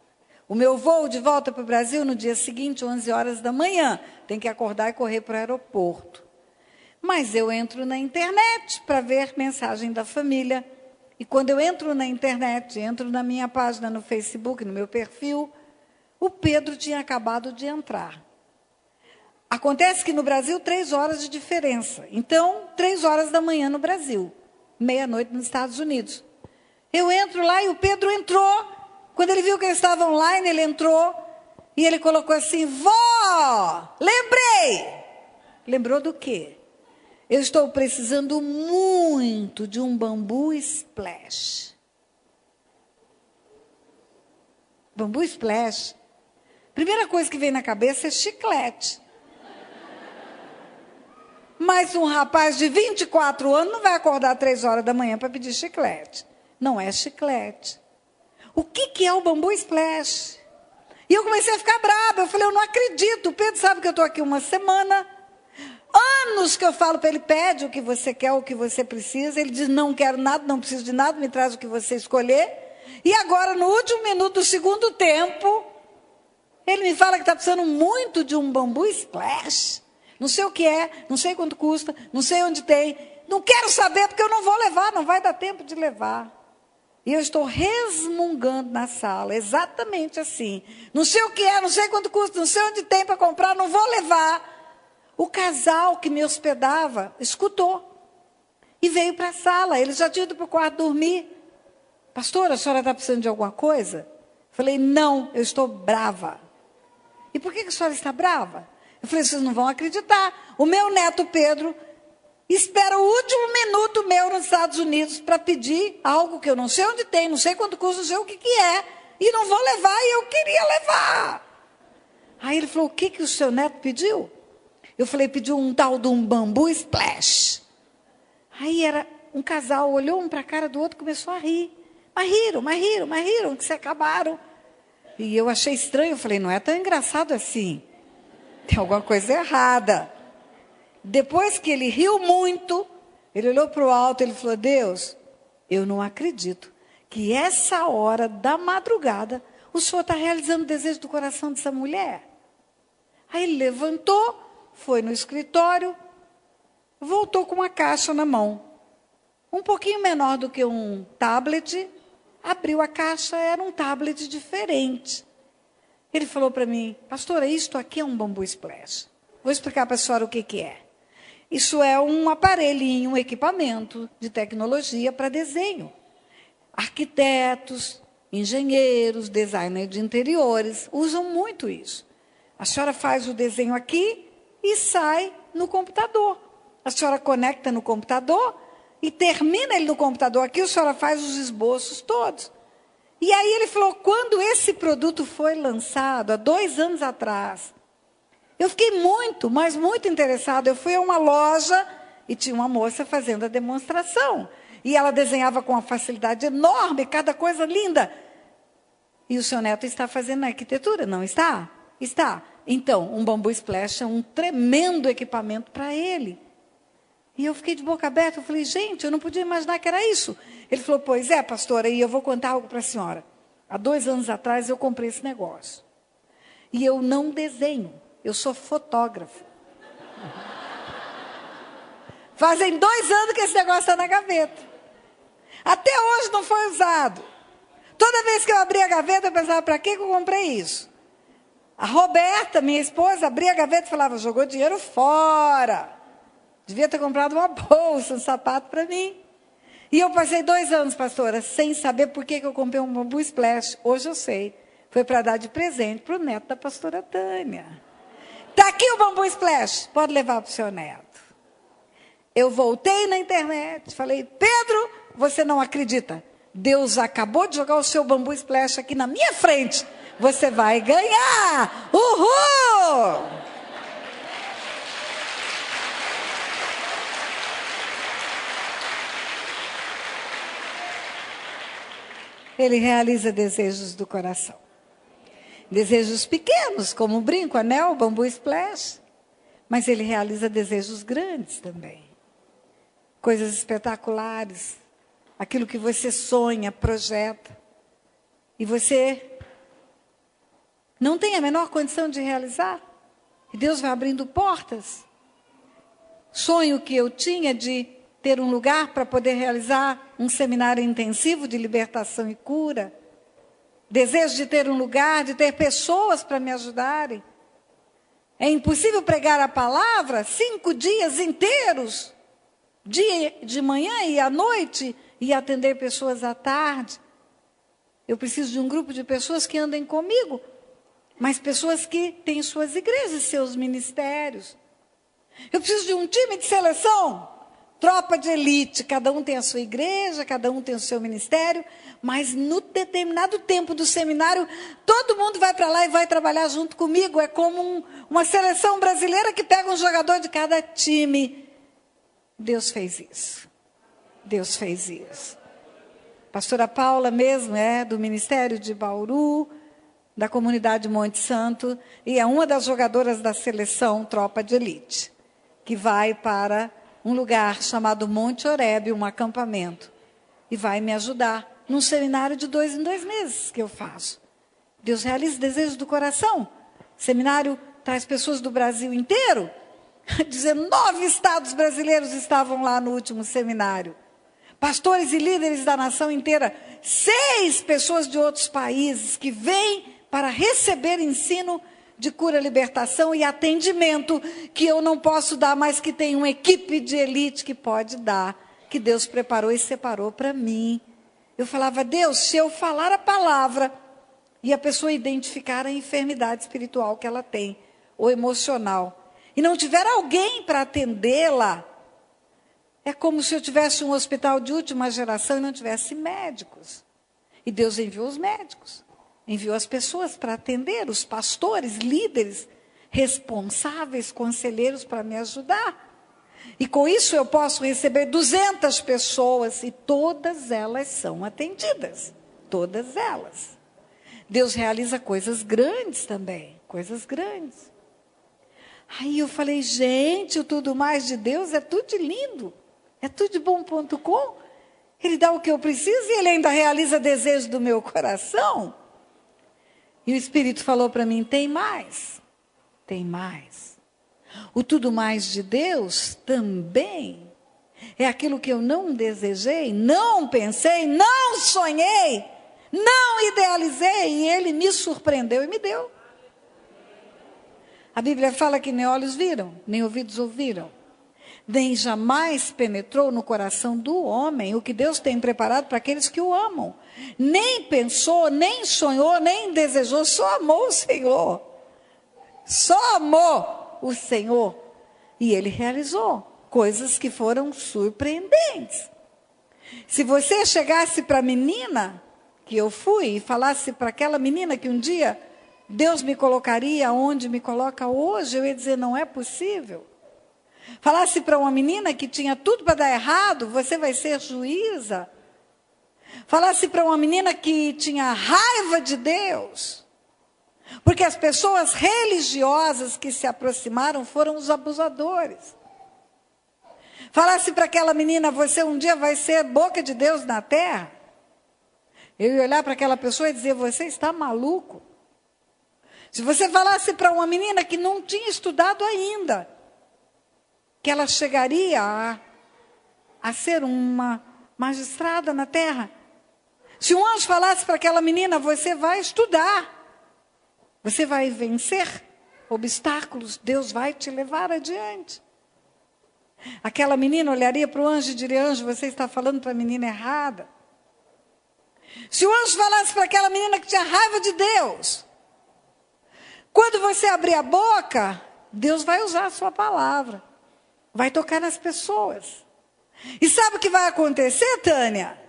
O meu voo de volta para o Brasil no dia seguinte, 11 horas da manhã. Tem que acordar e correr para o aeroporto. Mas eu entro na internet para ver mensagem da família. E quando eu entro na internet, entro na minha página no Facebook, no meu perfil, o Pedro tinha acabado de entrar. Acontece que no Brasil, 3 horas de diferença. Então, 3 horas da manhã no Brasil. Meia-noite nos Estados Unidos. Eu entro lá e o Pedro entrou. Quando ele viu que eu estava online, ele entrou e ele colocou assim, vó, lembrei. Lembrou do quê? Eu estou precisando muito de um bambu splash. Bambu splash. Primeira coisa que vem na cabeça é chiclete. Mas um rapaz de 24 anos não vai acordar 3 horas da manhã para pedir chiclete. Não é chiclete. O que é o bambu splash? E eu comecei a ficar brava. Eu falei, eu não acredito. O Pedro sabe que eu estou aqui uma semana. Anos que eu falo para ele, pede o que você quer, o que você precisa. Ele diz, não quero nada, não preciso de nada, me traz o que você escolher. E agora, no último minuto do segundo tempo, ele me fala que está precisando muito de um bambu splash. Não sei o que é, não sei quanto custa, não sei onde tem. Não quero saber, porque eu não vou levar, não vai dar tempo de levar. E eu estou resmungando na sala, exatamente assim. Não sei o que é, não sei quanto custa, não sei onde tem para comprar, não vou levar. O casal que me hospedava escutou e veio para a sala. Eles já tinham ido para o quarto dormir. Pastora, a senhora está precisando de alguma coisa? Falei, não, eu estou brava. E por que a senhora está brava? Eu falei, vocês não vão acreditar. O meu neto Pedro espera o último minuto meu nos Estados Unidos para pedir algo que eu não sei onde tem, não sei quanto custa, não sei o que é. E não vou levar, e eu queria levar. Aí ele falou, o que o seu neto pediu? Eu falei, pediu um tal de um bambu splash. Aí era um casal, olhou um para a cara do outro e começou a rir. Mas riram, que se acabaram. E eu achei estranho, eu falei, não é tão engraçado assim. Tem alguma coisa errada. Depois que ele riu muito, ele olhou para o alto e ele falou, Deus, eu não acredito que essa hora da madrugada o Senhor está realizando o desejo do coração dessa mulher. Aí ele levantou, foi no escritório, voltou com uma caixa na mão. Um pouquinho menor do que um tablet, abriu a caixa, era um tablet diferente. Ele falou para mim, pastora, isto aqui é um bambu splash. Vou explicar para a senhora o que é. Isso é um aparelhinho, um equipamento de tecnologia para desenho. Arquitetos, engenheiros, designers de interiores usam muito isso. A senhora faz o desenho aqui e sai no computador. A senhora conecta no computador e termina ele no computador aqui, a senhora faz os esboços todos. E aí ele falou, quando esse produto foi lançado, há 2 anos atrás, eu fiquei muito, mas muito interessada. Eu fui a uma loja e tinha uma moça fazendo a demonstração. E ela desenhava com uma facilidade enorme, cada coisa linda. E o seu neto está fazendo arquitetura, não está? Está. Então, um bambu splash é um tremendo equipamento para ele. E eu fiquei de boca aberta, eu falei, gente, eu não podia imaginar que era isso. Ele falou, pois é, pastora, e eu vou contar algo para a senhora. Há 2 anos atrás eu comprei esse negócio. E eu não desenho, eu sou fotógrafo. Fazem 2 anos que esse negócio está na gaveta. Até hoje não foi usado. Toda vez que eu abria a gaveta, eu pensava, para que eu comprei isso? A Roberta, minha esposa, abria a gaveta e falava, jogou dinheiro fora. Devia ter comprado uma bolsa, um sapato para mim. E eu passei 2 anos, pastora, sem saber por que eu comprei um bambu splash. Hoje eu sei. Foi para dar de presente para o neto da pastora Tânia. Está aqui o bambu splash. Pode levar para o seu neto. Eu voltei na internet, falei, Pedro, você não acredita. Deus acabou de jogar o seu bambu splash aqui na minha frente. Você vai ganhar. Uhul! Ele realiza desejos do coração. Desejos pequenos, como um brinco, anel, bambu splash. Mas ele realiza desejos grandes também. Coisas espetaculares. Aquilo que você sonha, projeta. E você não tem a menor condição de realizar. E Deus vai abrindo portas. Sonho que eu tinha de ter um lugar para poder realizar um seminário intensivo de libertação e cura. Desejo de ter um lugar, de ter pessoas para me ajudarem. É impossível pregar a palavra 5 dias inteiros, dia de manhã e à noite, e atender pessoas à tarde. Eu preciso de um grupo de pessoas que andem comigo, mas pessoas que têm suas igrejas, seus ministérios. Eu preciso de um time de seleção, tropa de elite, cada um tem a sua igreja, cada um tem o seu ministério, mas no determinado tempo do seminário, todo mundo vai para lá e vai trabalhar junto comigo. É como uma seleção brasileira que pega um jogador de cada time. Deus fez isso. Deus fez isso. Pastora Paula mesmo é do Ministério de Bauru, da comunidade Monte Santo, e é uma das jogadoras da seleção Tropa de Elite, que vai para um lugar chamado Monte Oreb, um acampamento, e vai me ajudar num seminário de 2 em 2 meses que eu faço. Deus realiza desejos do coração. O seminário traz pessoas do Brasil inteiro. 19 estados brasileiros estavam lá no último seminário. Pastores e líderes da nação inteira. 6 pessoas de outros países que vêm para receber ensino de cura, libertação e atendimento que eu não posso dar, mas que tem uma equipe de elite que pode dar, que Deus preparou e separou para mim. Eu falava, Deus, se eu falar a palavra e a pessoa identificar a enfermidade espiritual que ela tem, ou emocional, e não tiver alguém para atendê-la, é como se eu tivesse um hospital de última geração e não tivesse médicos. E Deus enviou os médicos, enviou as pessoas para atender, os pastores, líderes, responsáveis, conselheiros para me ajudar. E com isso eu posso receber 200 pessoas e todas elas são atendidas. Todas elas. Deus realiza coisas grandes também, coisas grandes. Aí eu falei, gente, o tudo mais de Deus é tudo de lindo. É tudo de bom.com. Ele dá o que eu preciso e ele ainda realiza desejos do meu coração. E o Espírito falou para mim, tem mais. Tem mais. O tudo mais de Deus também é aquilo que eu não desejei, não pensei, não sonhei, não idealizei, e Ele me surpreendeu e me deu. A Bíblia fala que nem olhos viram, nem ouvidos ouviram, nem jamais penetrou no coração do homem o que Deus tem preparado para aqueles que o amam. Nem pensou, nem sonhou, nem desejou, só amou o Senhor. Só amou o Senhor, e Ele realizou coisas que foram surpreendentes. Se você chegasse para a menina que eu fui e falasse para aquela menina que um dia Deus me colocaria onde me coloca hoje, eu ia dizer, não é possível. Falasse para uma menina que tinha tudo para dar errado, você vai ser juíza. Falasse para uma menina que tinha raiva de Deus, porque as pessoas religiosas que se aproximaram foram os abusadores. Falasse para aquela menina, você um dia vai ser boca de Deus na terra. Eu ia olhar para aquela pessoa e dizer, você está maluco? Se você falasse para uma menina que não tinha estudado ainda, que ela chegaria a ser uma magistrada na terra. Se um anjo falasse para aquela menina, você vai estudar, você vai vencer obstáculos, Deus vai te levar adiante. Aquela menina olharia para o anjo e diria, anjo, você está falando para a menina errada. Se o anjo falasse para aquela menina que tinha raiva de Deus, quando você abrir a boca, Deus vai usar a sua palavra, vai tocar nas pessoas. E sabe o que vai acontecer, Tânia?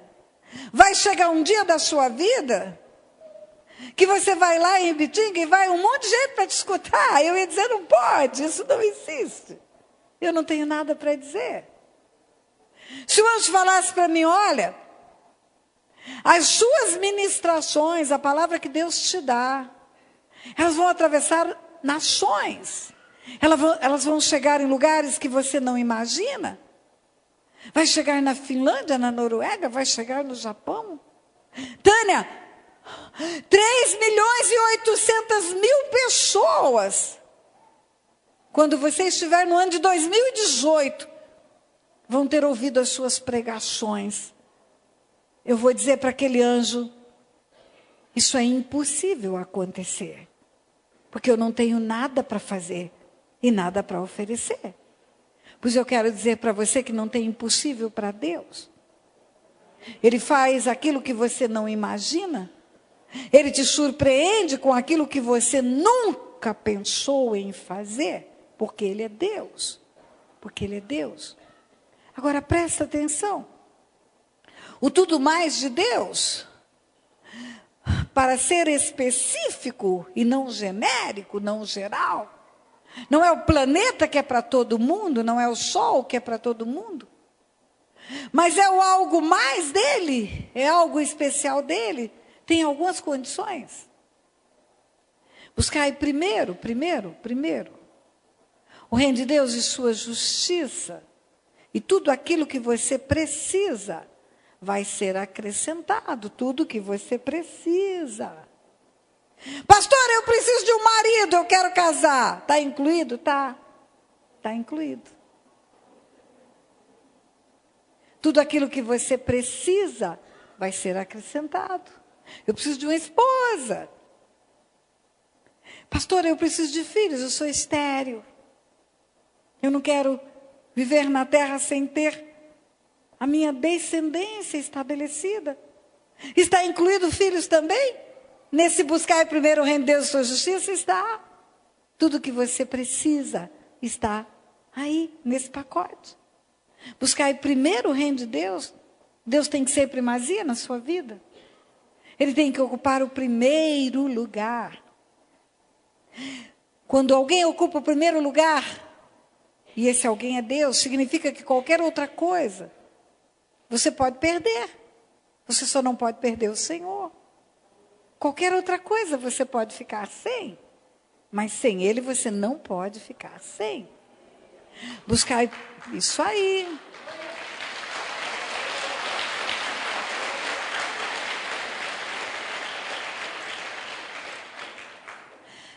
Vai chegar um dia da sua vida que você vai lá em Ibitinga e vai um monte de gente para te escutar. Eu ia dizer, não pode, isso não existe. Eu não tenho nada para dizer. Se o anjo falasse para mim, olha, as suas ministrações, a palavra que Deus te dá, elas vão atravessar nações. Elas vão chegar em lugares que você não imagina. Vai chegar na Finlândia, na Noruega, vai chegar no Japão. Tânia, 3.800.000 pessoas, quando você estiver no ano de 2018, vão ter ouvido as suas pregações. Eu vou dizer para aquele anjo, isso é impossível acontecer, porque eu não tenho nada para fazer e nada para oferecer. Pois eu quero dizer para você que não tem impossível para Deus. Ele faz aquilo que você não imagina. Ele te surpreende com aquilo que você nunca pensou em fazer. Porque Ele é Deus. Porque Ele é Deus. Agora presta atenção. O tudo mais de Deus, para ser específico e não genérico, não geral, não é o planeta que é para todo mundo, não é o sol que é para todo mundo, mas é o algo mais dele, é algo especial dele, tem algumas condições. Buscai primeiro o reino de Deus e sua justiça, e tudo aquilo que você precisa vai ser acrescentado, tudo que você precisa. Pastora, eu preciso de um marido, eu quero casar. Está incluído? Está incluído. Tudo aquilo que você precisa vai ser acrescentado. Eu preciso de uma esposa. Pastora, eu preciso de filhos, eu sou estéril. Eu não quero viver na terra sem ter a minha descendência estabelecida. Está incluído filhos também? Nesse buscar primeiro o reino de Deus e sua justiça está. Tudo que você precisa está aí, nesse pacote. Buscar primeiro o reino de Deus. Deus tem que ser primazia na sua vida. Ele tem que ocupar o primeiro lugar. Quando alguém ocupa o primeiro lugar, e esse alguém é Deus, significa que qualquer outra coisa você pode perder. Você só não pode perder o Senhor. Qualquer outra coisa você pode ficar sem, mas sem Ele você não pode ficar sem. Buscar isso aí.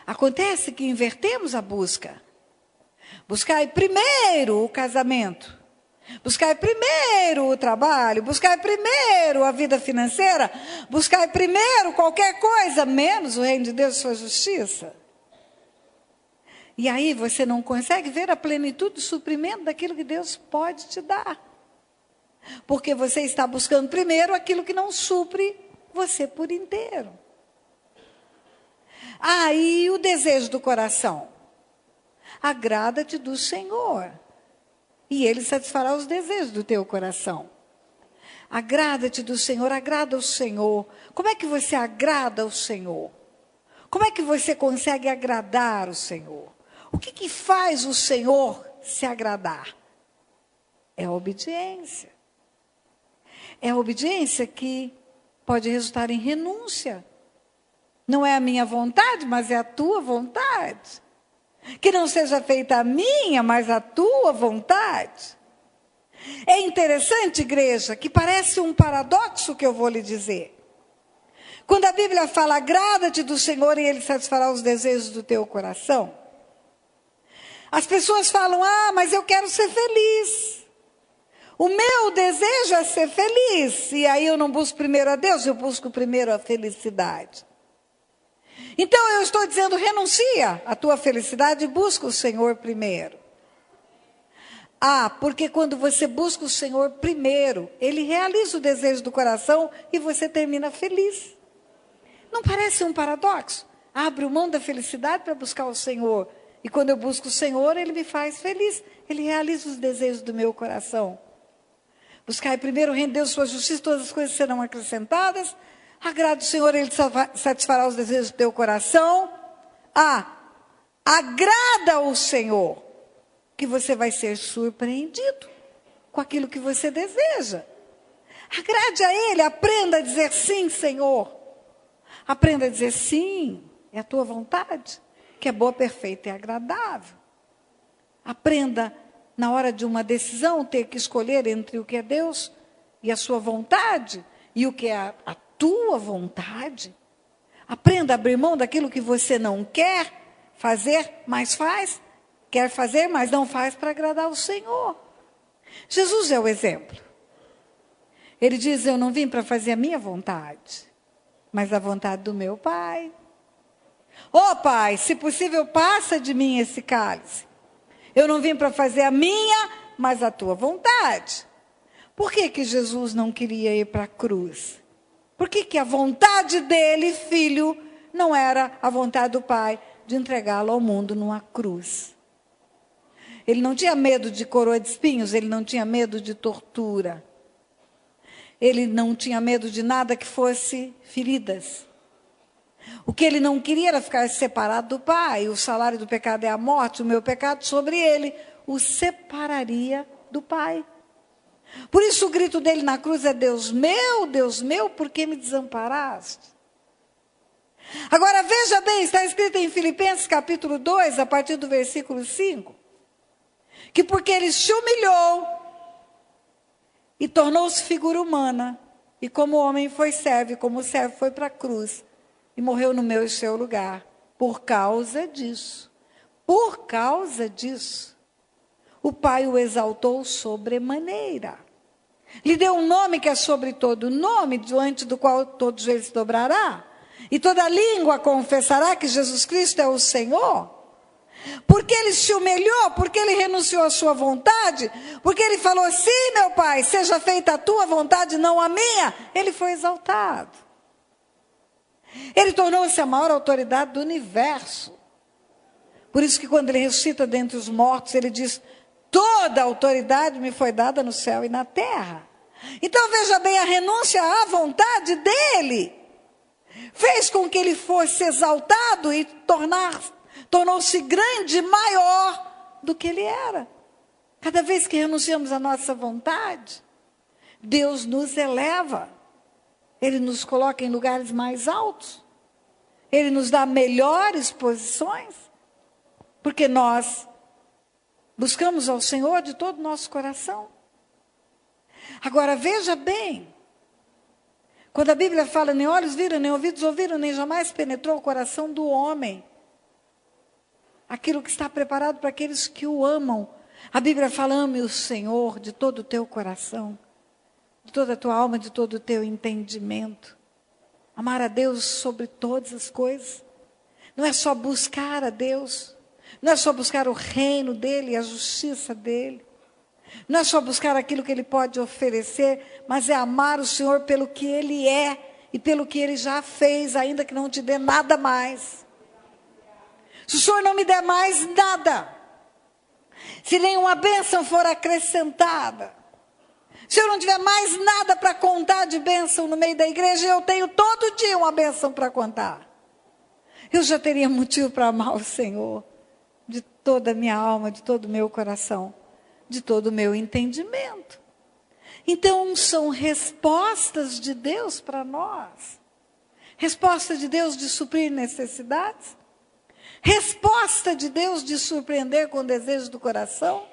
Acontece que invertemos a busca. Buscar primeiro o casamento. Buscar primeiro o trabalho, buscar primeiro a vida financeira, buscar primeiro qualquer coisa, menos o reino de Deus e sua justiça. E aí você não consegue ver a plenitude do suprimento daquilo que Deus pode te dar. Porque você está buscando primeiro aquilo que não supre você por inteiro. Aí o desejo do coração. Agrada-te do Senhor. E Ele satisfará os desejos do teu coração. Agrada-te do Senhor, agrada o Senhor. Como é que você agrada o Senhor? Como é que você consegue agradar o Senhor? O que faz o Senhor se agradar? É a obediência. É a obediência que pode resultar em renúncia. Não é a minha vontade, mas é a tua vontade. Que não seja feita a minha, mas a tua vontade. É interessante, igreja, que parece um paradoxo que eu vou lhe dizer. Quando a Bíblia fala, agrada-te do Senhor e Ele satisfará os desejos do teu coração. As pessoas falam, mas eu quero ser feliz. O meu desejo é ser feliz. E aí eu não busco primeiro a Deus, eu busco primeiro a felicidade. Então eu estou dizendo, renuncia à tua felicidade e busca o Senhor primeiro. Porque quando você busca o Senhor primeiro, Ele realiza o desejo do coração e você termina feliz. Não parece um paradoxo? Abro mão da felicidade para buscar o Senhor. E quando eu busco o Senhor, Ele me faz feliz. Ele realiza os desejos do meu coração. Buscai primeiro o reino de Deus, sua justiça, todas as coisas serão acrescentadas. Agrada o Senhor, Ele satisfará os desejos do teu coração. Agrada o Senhor, que você vai ser surpreendido com aquilo que você deseja. Agrade a Ele, aprenda a dizer sim, Senhor. Aprenda a dizer sim, é a tua vontade, que é boa, perfeita e agradável. Aprenda, na hora de uma decisão, ter que escolher entre o que é Deus e a sua vontade, e o que é a tua vontade. Aprenda a abrir mão daquilo que você não quer fazer, mas faz. Quer fazer, mas não faz para agradar o Senhor. Jesus é o exemplo. Ele diz, eu não vim para fazer a minha vontade, mas a vontade do meu Pai. Pai, se possível, passa de mim esse cálice. Eu não vim para fazer a minha, mas a tua vontade. Por que Jesus não queria ir para a cruz? Por que a vontade dele, filho, não era a vontade do Pai de entregá-lo ao mundo numa cruz? Ele não tinha medo de coroa de espinhos, ele não tinha medo de tortura. Ele não tinha medo de nada que fosse feridas. O que ele não queria era ficar separado do Pai. O salário do pecado é a morte, o meu pecado sobre ele o separaria do Pai. Por isso o grito dele na cruz é, Deus meu, por que me desamparaste? Agora veja bem, está escrito em Filipenses capítulo 2, a partir do versículo 5, que porque ele se humilhou e tornou-se figura humana, e como homem foi servo, e como servo foi para a cruz, e morreu no meu e seu lugar. Por causa disso, o Pai o exaltou sobremaneira. Lhe deu um nome que é sobre todo nome, diante do qual todo joelho se dobrará, e toda língua confessará que Jesus Cristo é o Senhor. Porque ele se humilhou, porque ele renunciou à sua vontade, porque ele falou, sim, meu Pai, seja feita a tua vontade, não a minha. Ele foi exaltado. Ele tornou-se a maior autoridade do universo. Por isso que quando ele ressuscita dentre os mortos, ele diz, toda a autoridade me foi dada no céu e na terra. Então veja bem, a renúncia à vontade dele fez com que ele fosse exaltado e tornou-se grande, maior do que ele era. Cada vez que renunciamos à nossa vontade, Deus nos eleva. Ele nos coloca em lugares mais altos. Ele nos dá melhores posições. Porque nós buscamos ao Senhor de todo o nosso coração. Agora veja bem. Quando a Bíblia fala, nem olhos viram, nem ouvidos ouviram, nem jamais penetrou o coração do homem. Aquilo que está preparado para aqueles que o amam. A Bíblia fala, ame o Senhor de todo o teu coração, de toda a tua alma, de todo o teu entendimento. Amar a Deus sobre todas as coisas. Não é só buscar a Deus. Não é só buscar o reino dele e a justiça dele. Não é só buscar aquilo que ele pode oferecer, mas é amar o Senhor pelo que ele é e pelo que ele já fez, ainda que não te dê nada mais. Se o Senhor não me der mais nada, se nenhuma bênção for acrescentada, se eu não tiver mais nada para contar de bênção no meio da igreja, eu tenho todo dia uma bênção para contar. Eu já teria motivo para amar o Senhor, de toda a minha alma, de todo o meu coração, de todo o meu entendimento. Então, são respostas de Deus para nós. Resposta de Deus de suprir necessidades. Resposta de Deus de surpreender com o desejo do coração.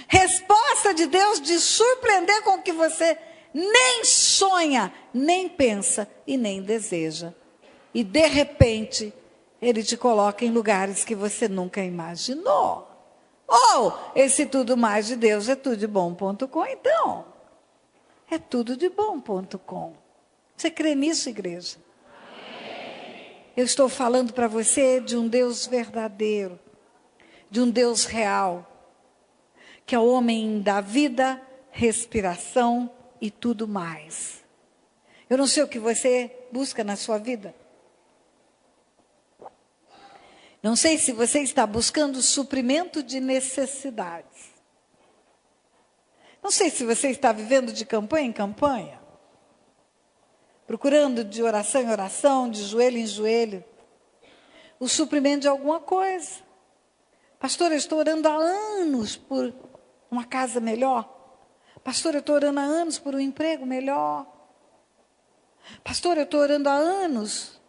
Resposta de Deus de surpreender com o que você nem sonha, nem pensa e nem deseja. E de repente, ele te coloca em lugares que você nunca imaginou. Esse tudo mais de Deus é tudodebom.com, então. É tudodebom.com. Você crê nisso, igreja? Eu estou falando para você de um Deus verdadeiro, de um Deus real, que é o homem da vida, respiração e tudo mais. Eu não sei o que você busca na sua vida. Não sei se você está buscando suprimento de necessidades. Não sei se você está vivendo de campanha em campanha, procurando de oração em oração, de joelho em joelho, o suprimento de alguma coisa. Pastor, eu estou orando há anos por uma casa melhor. Pastor, eu estou orando há anos por um emprego melhor. Pastor, eu estou orando há anos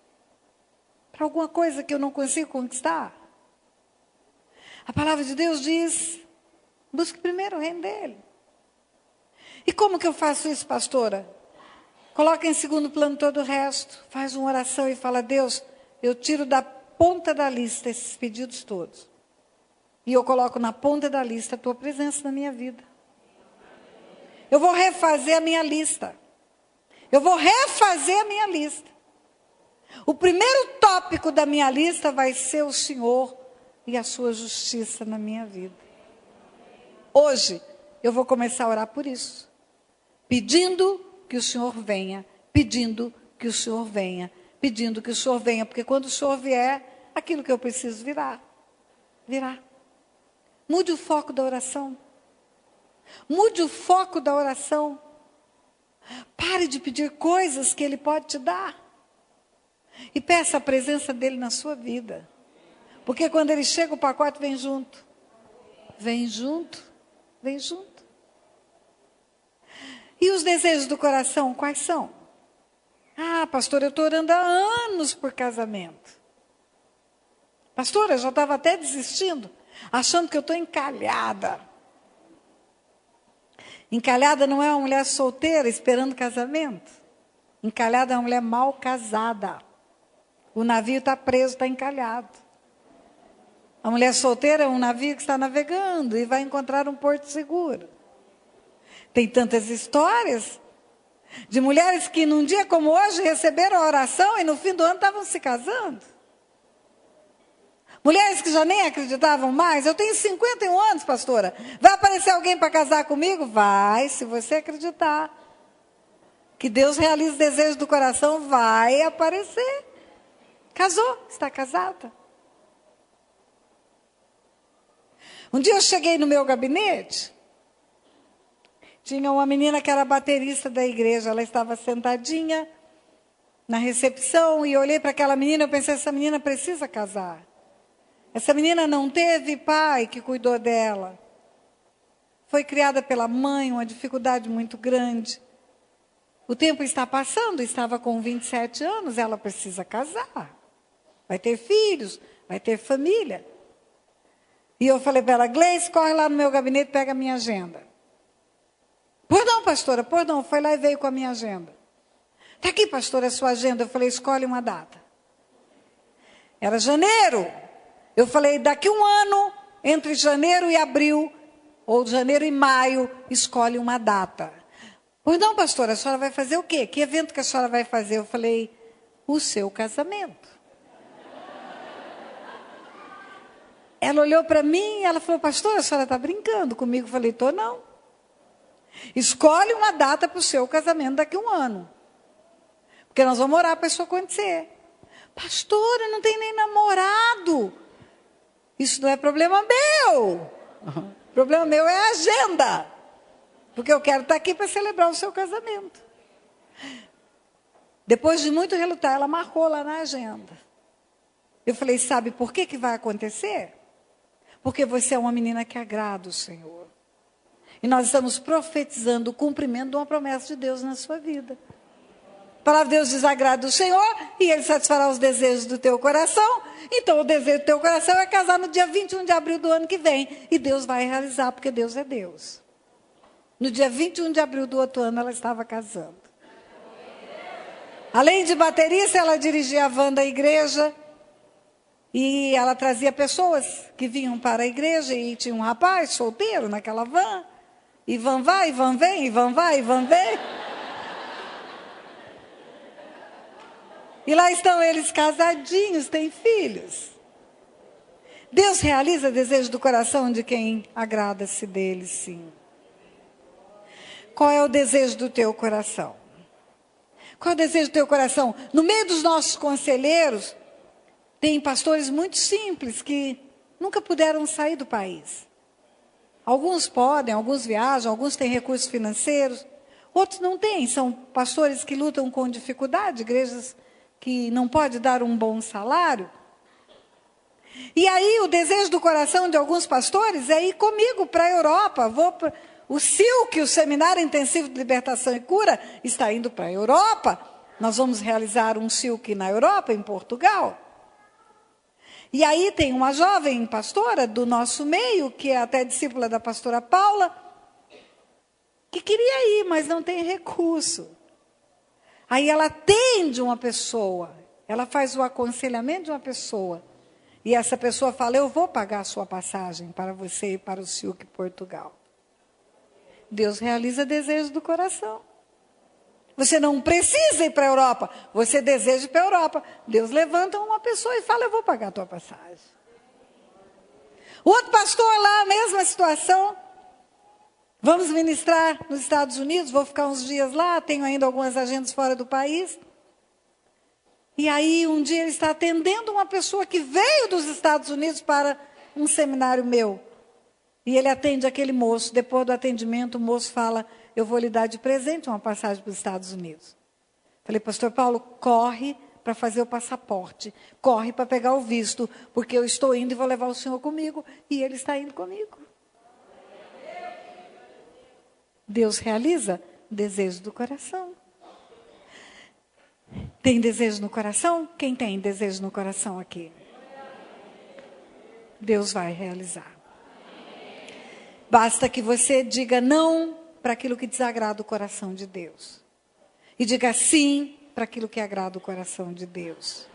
para alguma coisa que eu não consigo conquistar. A palavra de Deus diz, busque primeiro o reino dele. E como que eu faço isso, pastora? Coloca em segundo plano todo o resto. Faz uma oração e fala, Deus, eu tiro da ponta da lista esses pedidos todos. E eu coloco na ponta da lista a tua presença na minha vida. Eu vou refazer a minha lista. Eu vou refazer a minha lista. O primeiro tópico da minha lista vai ser o Senhor e a sua justiça na minha vida. Hoje, eu vou começar a orar por isso. Pedindo que o Senhor venha. Pedindo que o Senhor venha. Pedindo que o Senhor venha. Porque quando o Senhor vier, aquilo que eu preciso virá. Mude o foco da oração. Mude o foco da oração. Pare de pedir coisas que Ele pode te dar. E peça a presença dEle na sua vida. Porque quando Ele chega, o pacote vem junto. Vem junto. Vem junto. E os desejos do coração, quais são? Pastor, eu estou orando há anos por casamento. Pastora, eu já estava até desistindo, achando que eu estou encalhada. Encalhada não é uma mulher solteira esperando casamento. Encalhada é uma mulher mal casada. O navio está preso, está encalhado. A mulher solteira é um navio que está navegando e vai encontrar um porto seguro. Tem tantas histórias de mulheres que num dia como hoje receberam a oração e no fim do ano estavam se casando. Mulheres que já nem acreditavam mais. Eu tenho 51 anos, pastora. Vai aparecer alguém para casar comigo? Vai, se você acreditar. Que Deus realiza os desejos do coração, vai aparecer. Casou, está casada. Um dia eu cheguei no meu gabinete, tinha uma menina que era baterista da igreja, ela estava sentadinha na recepção e eu olhei para aquela menina e pensei, essa menina precisa casar. Essa menina não teve pai que cuidou dela. Foi criada pela mãe, uma dificuldade muito grande. O tempo está passando, estava com 27 anos, ela precisa casar. Vai ter filhos, vai ter família. E eu falei para ela, Gleice, corre lá no meu gabinete e pega a minha agenda. Pois não, pastora, pois não. Foi lá e veio com a minha agenda. Está aqui, pastora, a sua agenda. Eu falei, escolhe uma data. Era janeiro. Eu falei, daqui um ano, entre janeiro e abril, ou janeiro e maio, escolhe uma data. Pois não, pastora, a senhora vai fazer o quê? Que evento que a senhora vai fazer? Eu falei, o seu casamento. Ela olhou para mim e ela falou, pastora, a senhora está brincando comigo? Eu falei, estou não. Escolhe uma data para o seu casamento daqui a um ano. Porque nós vamos orar para isso acontecer. Pastora, não tem nem namorado. Isso não é problema meu. O problema meu é a agenda. Porque eu quero estar aqui para celebrar o seu casamento. Depois de muito relutar, ela marcou lá na agenda. Eu falei, sabe por que vai acontecer? Porque você é uma menina que agrada o Senhor. E nós estamos profetizando o cumprimento de uma promessa de Deus na sua vida. A palavra de Deus diz, agrada o Senhor e Ele satisfará os desejos do teu coração. Então o desejo do teu coração é casar no dia 21 de abril do ano que vem. E Deus vai realizar, porque Deus é Deus. No dia 21 de abril do outro ano, ela estava casando. Além de baterista, ela dirigia a van da igreja. E ela trazia pessoas que vinham para a igreja. E tinha um rapaz solteiro naquela van. E van vai, e van vem, e van vai, e van vem. E lá estão eles casadinhos, têm filhos. Deus realiza desejo do coração de quem agrada-se dele, sim. Qual é o desejo do teu coração? Qual é o desejo do teu coração? No meio dos nossos conselheiros, tem pastores muito simples que nunca puderam sair do país. Alguns podem, alguns viajam, alguns têm recursos financeiros, outros não têm. São pastores que lutam com dificuldade, igrejas que não podem dar um bom salário. E aí o desejo do coração de alguns pastores é ir comigo para a Europa. O SILC, o Seminário Intensivo de Libertação e Cura, está indo para a Europa. Nós vamos realizar um SILC na Europa, em Portugal. E aí tem uma jovem pastora do nosso meio, que é até discípula da pastora Paula, que queria ir, mas não tem recurso. Aí ela atende uma pessoa, ela faz o aconselhamento de uma pessoa. E essa pessoa fala, eu vou pagar a sua passagem para você ir para o SILC Portugal. Deus realiza desejos do coração. Você não precisa ir para a Europa, você deseja ir para a Europa. Deus levanta uma pessoa e fala, eu vou pagar a tua passagem. O outro pastor lá, mesma situação. Vamos ministrar nos Estados Unidos, vou ficar uns dias lá, tenho ainda algumas agendas fora do país. E aí, um dia ele está atendendo uma pessoa que veio dos Estados Unidos para um seminário meu. E ele atende aquele moço. Depois do atendimento, o moço fala, eu vou lhe dar de presente uma passagem para os Estados Unidos. Falei, pastor Paulo, corre para fazer o passaporte. Corre para pegar o visto, porque eu estou indo e vou levar o senhor comigo. E ele está indo comigo. Deus realiza desejo do coração. Tem desejo no coração? Quem tem desejo no coração aqui? Deus vai realizar. Basta que você diga não para aquilo que desagrada o coração de Deus. E diga sim para aquilo que agrada o coração de Deus.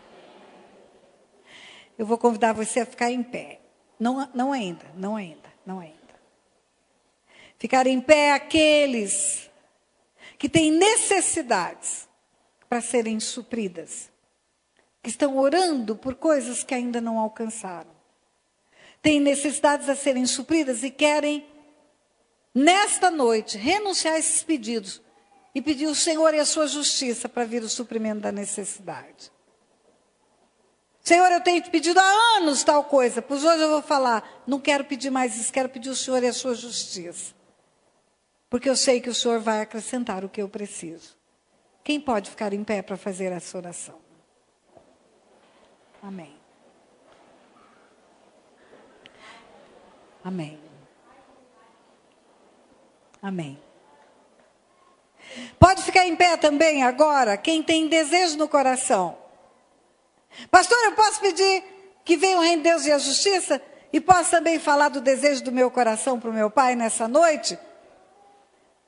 Eu vou convidar você a ficar em pé. Não ainda. Ficar em pé aqueles que têm necessidades para serem supridas. Que estão orando por coisas que ainda não alcançaram. Têm necessidades a serem supridas e querem, nesta noite, renunciar a esses pedidos. E pedir o Senhor e a sua justiça para vir o suprimento da necessidade. Senhor, eu tenho te pedido há anos tal coisa. Pois hoje eu vou falar, não quero pedir mais isso, quero pedir o Senhor e a sua justiça. Porque eu sei que o Senhor vai acrescentar o que eu preciso. Quem pode ficar em pé para fazer essa oração? Amém. Amém. Amém. Pode ficar em pé também agora, quem tem desejo no coração. Pastor, eu posso pedir que venha o reino de Deus e a justiça? E posso também falar do desejo do meu coração para o meu pai nessa noite?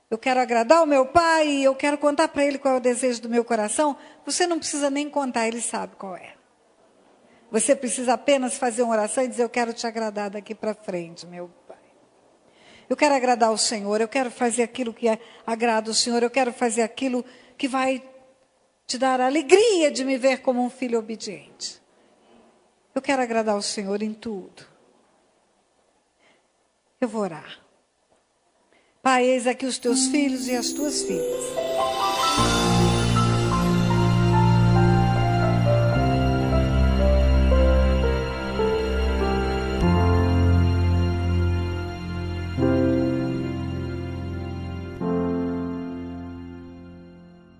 Eu quero agradar o meu pai e eu quero contar para ele qual é o desejo do meu coração. Você não precisa nem contar, ele sabe qual é. Você precisa apenas fazer uma oração e dizer, eu quero te agradar daqui para frente, meu pai. Eu quero agradar o Senhor, eu quero fazer aquilo que agrada o Senhor, eu quero fazer aquilo que vai te dar a alegria de me ver como um filho obediente. Eu quero agradar o Senhor em tudo. Eu vou orar. Pai, eis aqui os teus filhos e as tuas filhas.